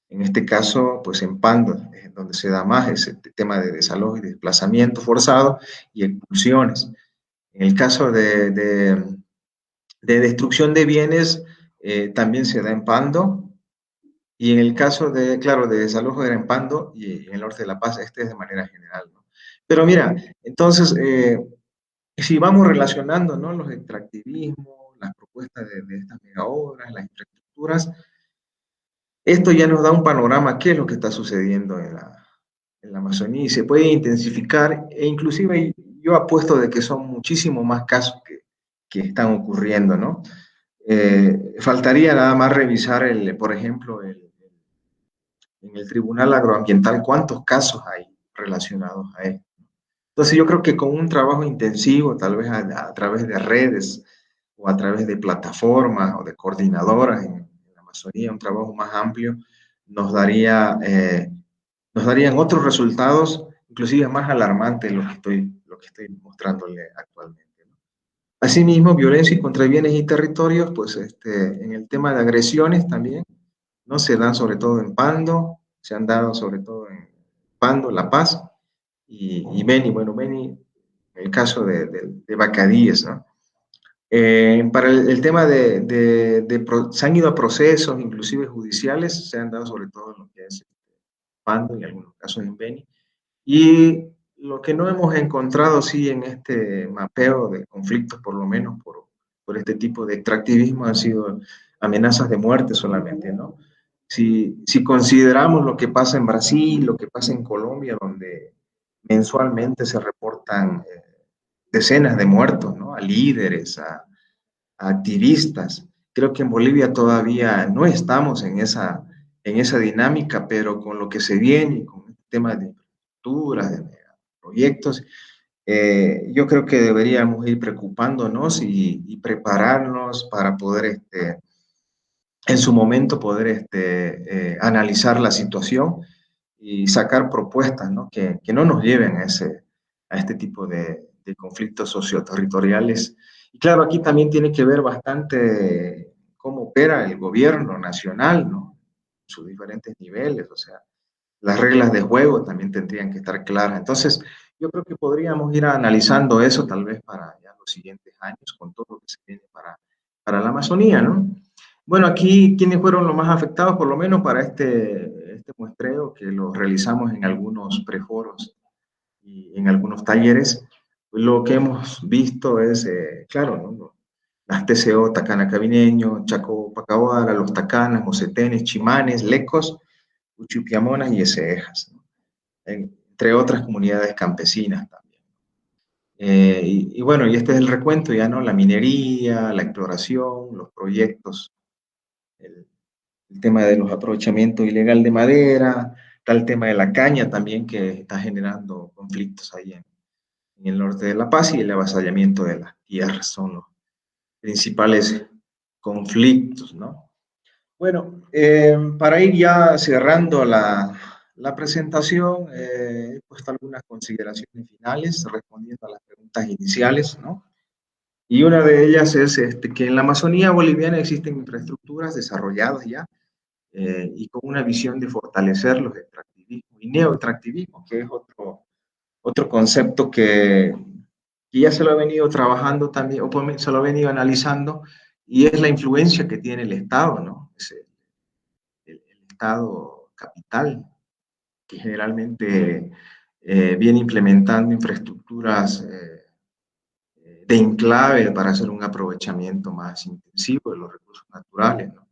En este caso, pues en Pando, es donde se da más ese tema de desalojo y desplazamiento forzado y expulsiones. En el caso de destrucción de bienes, también se da en Pando. Y en el caso de, claro, de desalojo era en Pando y en el norte de La Paz, es de manera general, ¿no? Pero mira, entonces, si vamos relacionando, ¿no?, los extractivismos, las propuestas de estas megaobras, las infraestructuras, esto ya nos da un panorama, qué es lo que está sucediendo en la Amazonía y se puede intensificar e inclusive yo apuesto de que son muchísimos más casos que están ocurriendo, ¿no? Faltaría nada más revisar, por ejemplo, en el Tribunal Agroambiental, cuántos casos hay relacionados a esto. Entonces yo creo que con un trabajo intensivo, tal vez a través de redes o a través de plataformas o de coordinadoras en la Amazonía, un trabajo más amplio, nos darían otros resultados, inclusive más alarmantes de lo que estoy mostrándole actualmente, ¿no? Asimismo, violencia contra bienes y territorios, pues en el tema de agresiones también, ¿no? Se dan sobre todo en Pando, se han dado sobre todo en Pando, La Paz y Beni, bueno, Beni, en el caso de Bacadíes, ¿no? Para el tema se han ido a procesos, inclusive judiciales, se han dado sobre todo en lo que es Pando y en algunos casos en Beni. Y lo que no hemos encontrado, sí, en este mapeo de conflictos, por lo menos por este tipo de extractivismo, han sido amenazas de muerte solamente, ¿no? Si consideramos lo que pasa en Brasil, lo que pasa en Colombia, donde mensualmente se reportan decenas de muertos, ¿no?, a líderes, a activistas. Creo que en Bolivia todavía no estamos en esa dinámica, pero con lo que se viene y con temas de infraestructuras, de proyectos, yo creo que deberíamos ir preocupándonos y prepararnos para poder, en su momento, poder analizar la situación y sacar propuestas, ¿no? Que no nos lleven a este tipo de conflictos socioterritoriales. Y claro, aquí también tiene que ver bastante cómo opera el gobierno nacional, ¿no? Sus diferentes niveles, o sea, las reglas de juego también tendrían que estar claras. Entonces, yo creo que podríamos ir analizando eso tal vez para ya los siguientes años con todo lo que se viene para la Amazonía, ¿no? Bueno, aquí, ¿quiénes fueron los más afectados? Por lo menos para este muestreo que lo realizamos en algunos preforos y en algunos talleres, lo que hemos visto es, claro, ¿no? Las TCO, Tacana Cabineño, Chaco Pacahuara, los Tacanas, Mocetenes, Chimanes, Lecos, Uchupiamonas y Esejas, ¿no? Entre otras comunidades campesinas también. Y bueno, y este es el recuento ya, ¿no? La minería, la exploración, los proyectos, el, el tema de los aprovechamientos ilegal de madera, está el tema de la caña también que está generando conflictos ahí en el norte de La Paz y el avasallamiento de las tierras son los principales conflictos, ¿no? Bueno, para ir ya cerrando la presentación, he puesto algunas consideraciones finales respondiendo a las preguntas iniciales, ¿no? Y una de ellas es que en la Amazonía boliviana existen infraestructuras desarrolladas ya y con una visión de fortalecer los extractivismos y neoextractivismo, que es otro concepto que ya se lo ha venido trabajando también, o se lo ha venido analizando, y es la influencia que tiene el Estado, ¿no? El Estado capital, que generalmente viene implementando infraestructuras de enclave para hacer un aprovechamiento más intensivo de los recursos naturales, ¿no?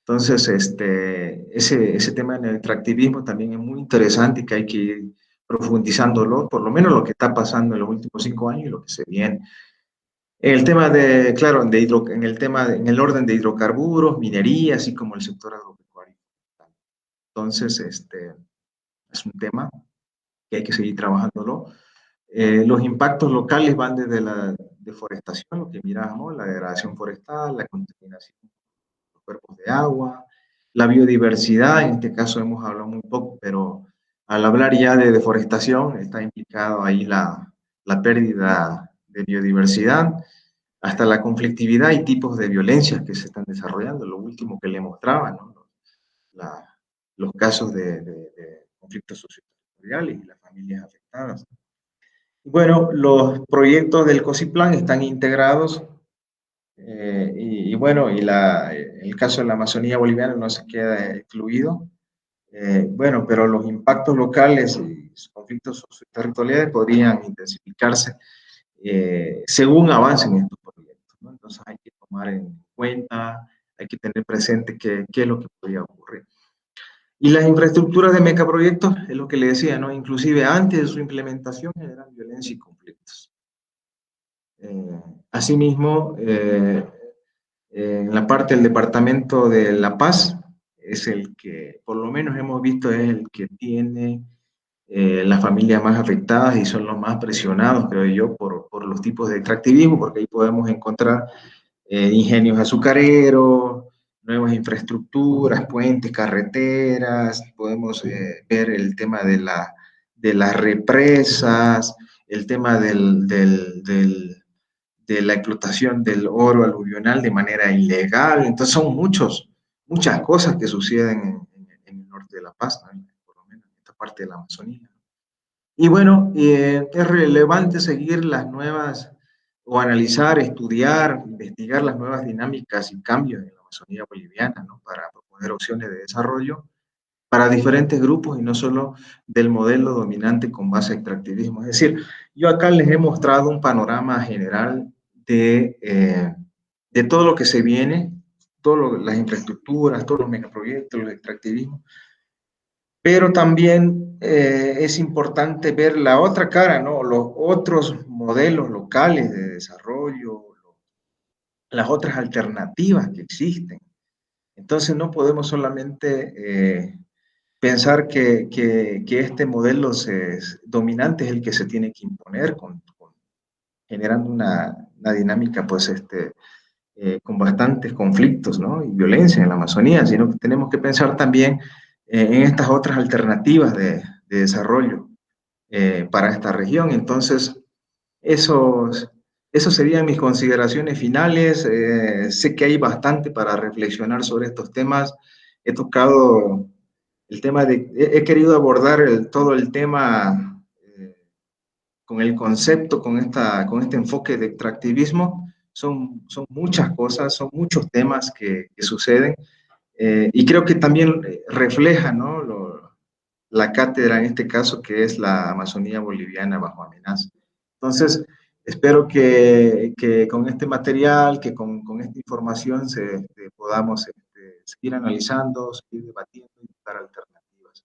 Entonces, ese tema del extractivismo también es muy interesante y que hay que ir profundizándolo, por lo menos lo que está pasando en los últimos 5 años y lo que se viene. En el tema de, claro, en el orden de hidrocarburos, minería, así como el sector agropecuario. Entonces, es un tema que hay que seguir trabajándolo. Los impactos locales van desde la deforestación, lo que miramos, la degradación forestal, la contaminación de los cuerpos de agua, la biodiversidad, en este caso hemos hablado muy poco, pero al hablar ya de deforestación está implicado ahí la pérdida de biodiversidad, hasta la conflictividad y tipos de violencias que se están desarrollando, lo último que le mostraba, ¿no? La, los casos de conflictos socioterritoriales y las familias afectadas. Bueno, los proyectos del COSIPLAN están integrados y bueno, el caso de la Amazonía boliviana no se queda excluido. Bueno, pero los impactos locales y los conflictos socioterritoriales podrían intensificarse según avancen estos proyectos, ¿no? Entonces hay que tomar en cuenta, hay que tener presente qué es lo que podría ocurrir. Y las infraestructuras de megaproyectos, es lo que le decía, ¿no? Inclusive antes de su implementación generan violencia y conflictos. Asimismo, en la parte del Departamento de La Paz, es el que, por lo menos hemos visto, es el que tiene las familias más afectadas y son los más presionados, creo yo, por los tipos de extractivismo, porque ahí podemos encontrar ingenios azucareros, nuevas infraestructuras, puentes, carreteras, podemos ver el tema de las represas, el tema de la explotación del oro aluvional de manera ilegal. Entonces son muchas cosas que suceden en el norte de La Paz, ¿no? Por lo menos en esta parte de la Amazonía. Y bueno, es relevante seguir las nuevas, o analizar, estudiar, investigar las nuevas dinámicas y cambios en la Amazonía boliviana, ¿no? Para proponer opciones de desarrollo para diferentes grupos y no solo del modelo dominante con base a extractivismo. Es decir, yo acá les he mostrado un panorama general de todo lo que se viene, todas las infraestructuras, todos los megaproyectos, los extractivismos, pero también es importante ver la otra cara, ¿no? Los otros modelos locales de desarrollo, las otras alternativas que existen. Entonces no podemos solamente pensar que este modelo dominante es el que se tiene que imponer, generando una dinámica pues, con bastantes conflictos, ¿no? Y violencia en la Amazonía, sino que tenemos que pensar también en estas otras alternativas de desarrollo para esta región. Entonces, esos serían mis consideraciones finales. Sé que hay bastante para reflexionar sobre estos temas. He tocado el tema he querido abordar todo el tema con el concepto, con este enfoque de extractivismo. Son muchas cosas, son muchos temas que suceden y creo que también refleja, ¿no? La cátedra en este caso, que es la Amazonía boliviana bajo amenaza. Entonces, espero que con este material, que con esta información podamos seguir analizando, seguir debatiendo y buscar alternativas.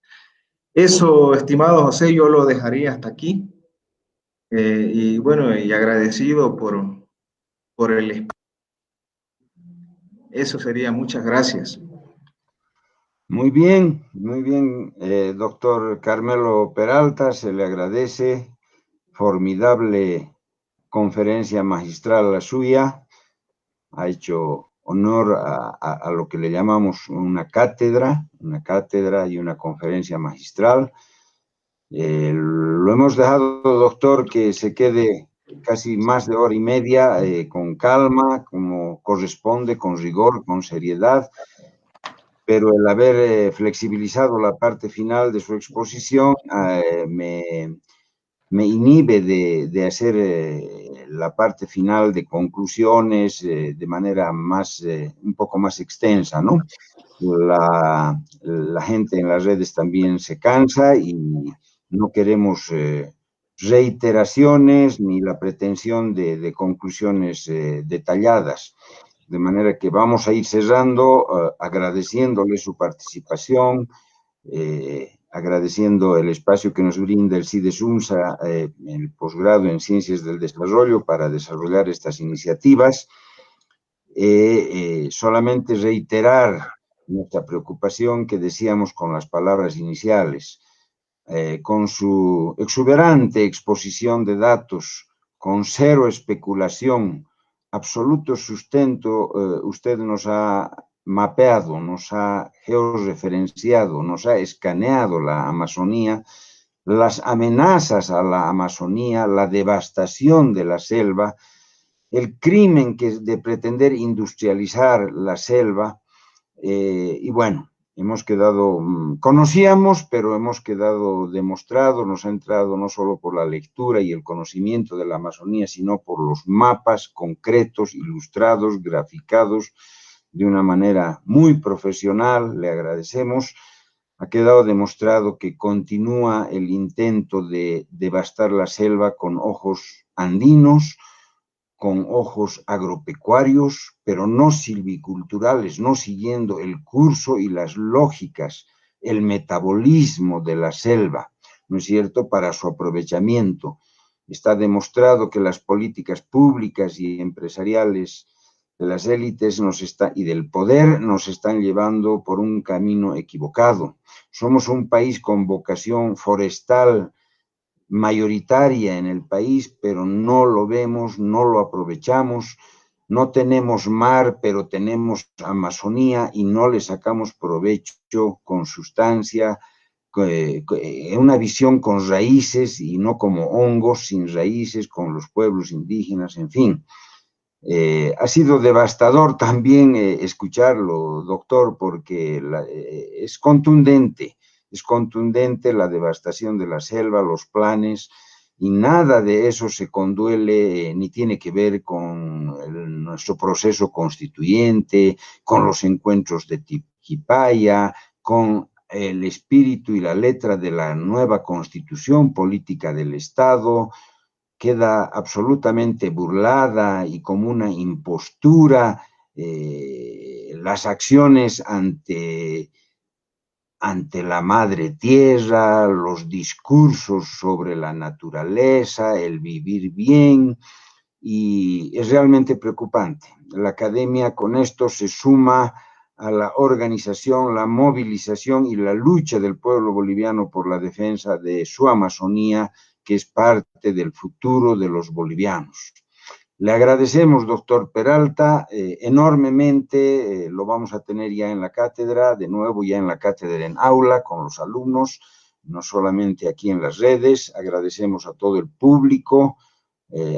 Eso, estimado José, yo lo dejaría hasta aquí. Y bueno, y agradecido por el espacio. Eso sería, muchas gracias. Muy bien, doctor Carmelo Peralta, se le agradece. Formidable conferencia magistral la suya. Ha hecho honor a lo que le llamamos una cátedra y una conferencia magistral. Lo hemos dejado, doctor, que se quede casi más de hora y media con calma, como corresponde, con rigor, con seriedad, pero el haber flexibilizado la parte final de su exposición me inhibe de hacer la parte final de conclusiones de manera un poco más extensa, ¿no? La gente en las redes también se cansa y no queremos reiteraciones ni la pretensión de conclusiones detalladas. De manera que vamos a ir cerrando agradeciéndole su participación, agradeciendo el espacio que nos brinda el CIDES UNSA, el posgrado en Ciencias del Desarrollo, para desarrollar estas iniciativas. Solamente reiterar nuestra preocupación que decíamos con las palabras iniciales, con su exuberante exposición de datos, con cero especulación, absoluto sustento, usted nos ha mapeado, nos ha georreferenciado, nos ha escaneado la Amazonía, las amenazas a la Amazonía, la devastación de la selva, el crimen de pretender industrializar la selva, y bueno, hemos quedado, conocíamos, pero hemos quedado demostrado, nos ha entrado no solo por la lectura y el conocimiento de la Amazonía, sino por los mapas concretos, ilustrados, graficados, de una manera muy profesional, le agradecemos. Ha quedado demostrado que continúa el intento de devastar la selva con ojos andinos, con ojos agropecuarios, pero no silviculturales, no siguiendo el curso y las lógicas, el metabolismo de la selva, ¿no es cierto?, para su aprovechamiento. Está demostrado que las políticas públicas y empresariales de las élites y del poder nos están llevando por un camino equivocado. Somos un país con vocación forestal mayoritaria en el país, pero no lo vemos, no lo aprovechamos. No tenemos mar, pero tenemos Amazonía y no le sacamos provecho con sustancia, una visión con raíces y no como hongos sin raíces, con los pueblos indígenas, en fin. Ha sido devastador también escucharlo, doctor, porque es contundente la devastación de la selva, los planes, y nada de eso se conduele ni tiene que ver con nuestro proceso constituyente, con los encuentros de Tiquipaya, con el espíritu y la letra de la nueva constitución política del Estado. Queda absolutamente burlada y como una impostura las acciones ante la madre tierra, los discursos sobre la naturaleza, el vivir bien, y es realmente preocupante. La academia con esto se suma a la organización, la movilización y la lucha del pueblo boliviano por la defensa de su Amazonía, que es parte del futuro de los bolivianos. Le agradecemos, doctor Peralta, enormemente, lo vamos a tener ya en la cátedra, de nuevo ya en la cátedra en aula con los alumnos, no solamente aquí en las redes. Agradecemos a todo el público,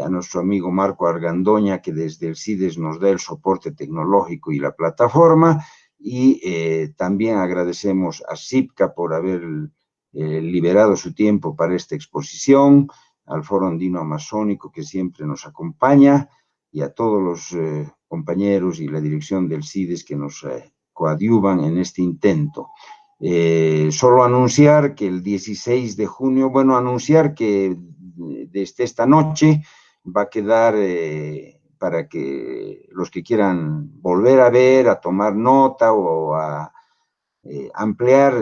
a nuestro amigo Marco Argandoña, que desde el CIDES nos da el soporte tecnológico y la plataforma, y también agradecemos a CIPCA por haber liberado su tiempo para esta exposición, al Foro Andino Amazónico, que siempre nos acompaña, y a todos los compañeros y la dirección del CIDES que nos coadyuvan en este intento. Solo anunciar que el 16 de junio, bueno, anunciar que desde esta noche va a quedar para que los que quieran volver a ver, a tomar nota o a ampliar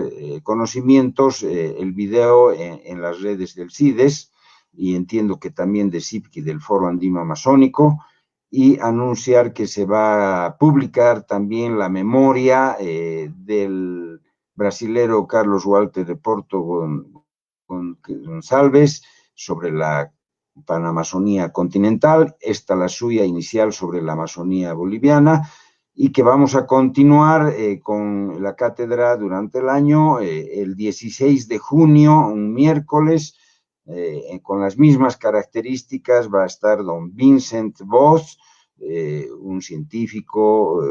conocimientos, el video en las redes del CIDES, y entiendo que también de CIPCI, del Foro Andino Amazónico, y anunciar que se va a publicar también la memoria del brasilero Carlos Walter de Porto Gonçalves sobre la Panamazonía continental, esta la suya inicial sobre la Amazonía boliviana, y que vamos a continuar con la cátedra durante el año, el 16 de junio, un miércoles, con las mismas características. Va a estar don Vincent Voss, un científico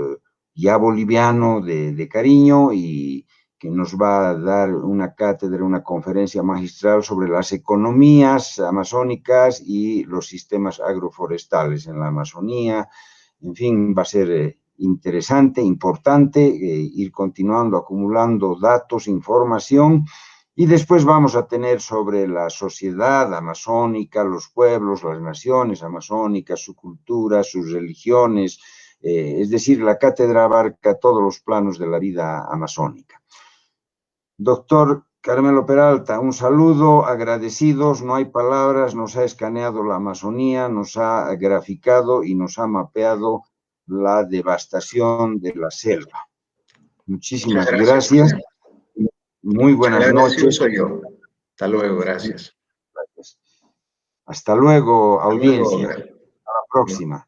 ya boliviano de cariño, y que nos va a dar una cátedra, una conferencia magistral sobre las economías amazónicas y los sistemas agroforestales en la Amazonía. En fin, va a ser interesante, importante, ir continuando, acumulando datos, información, y después vamos a tener sobre la sociedad amazónica, los pueblos, las naciones amazónicas, su cultura, sus religiones, es decir, la cátedra abarca todos los planos de la vida amazónica. Doctor Carmelo Peralta, un saludo, agradecidos, no hay palabras, nos ha escaneado la Amazonía, nos ha graficado y nos ha mapeado la devastación de la selva. Muchísimas gracias. Muy buenas noches. Soy yo. Hasta luego, gracias. Hasta luego, audiencia. Hasta la próxima.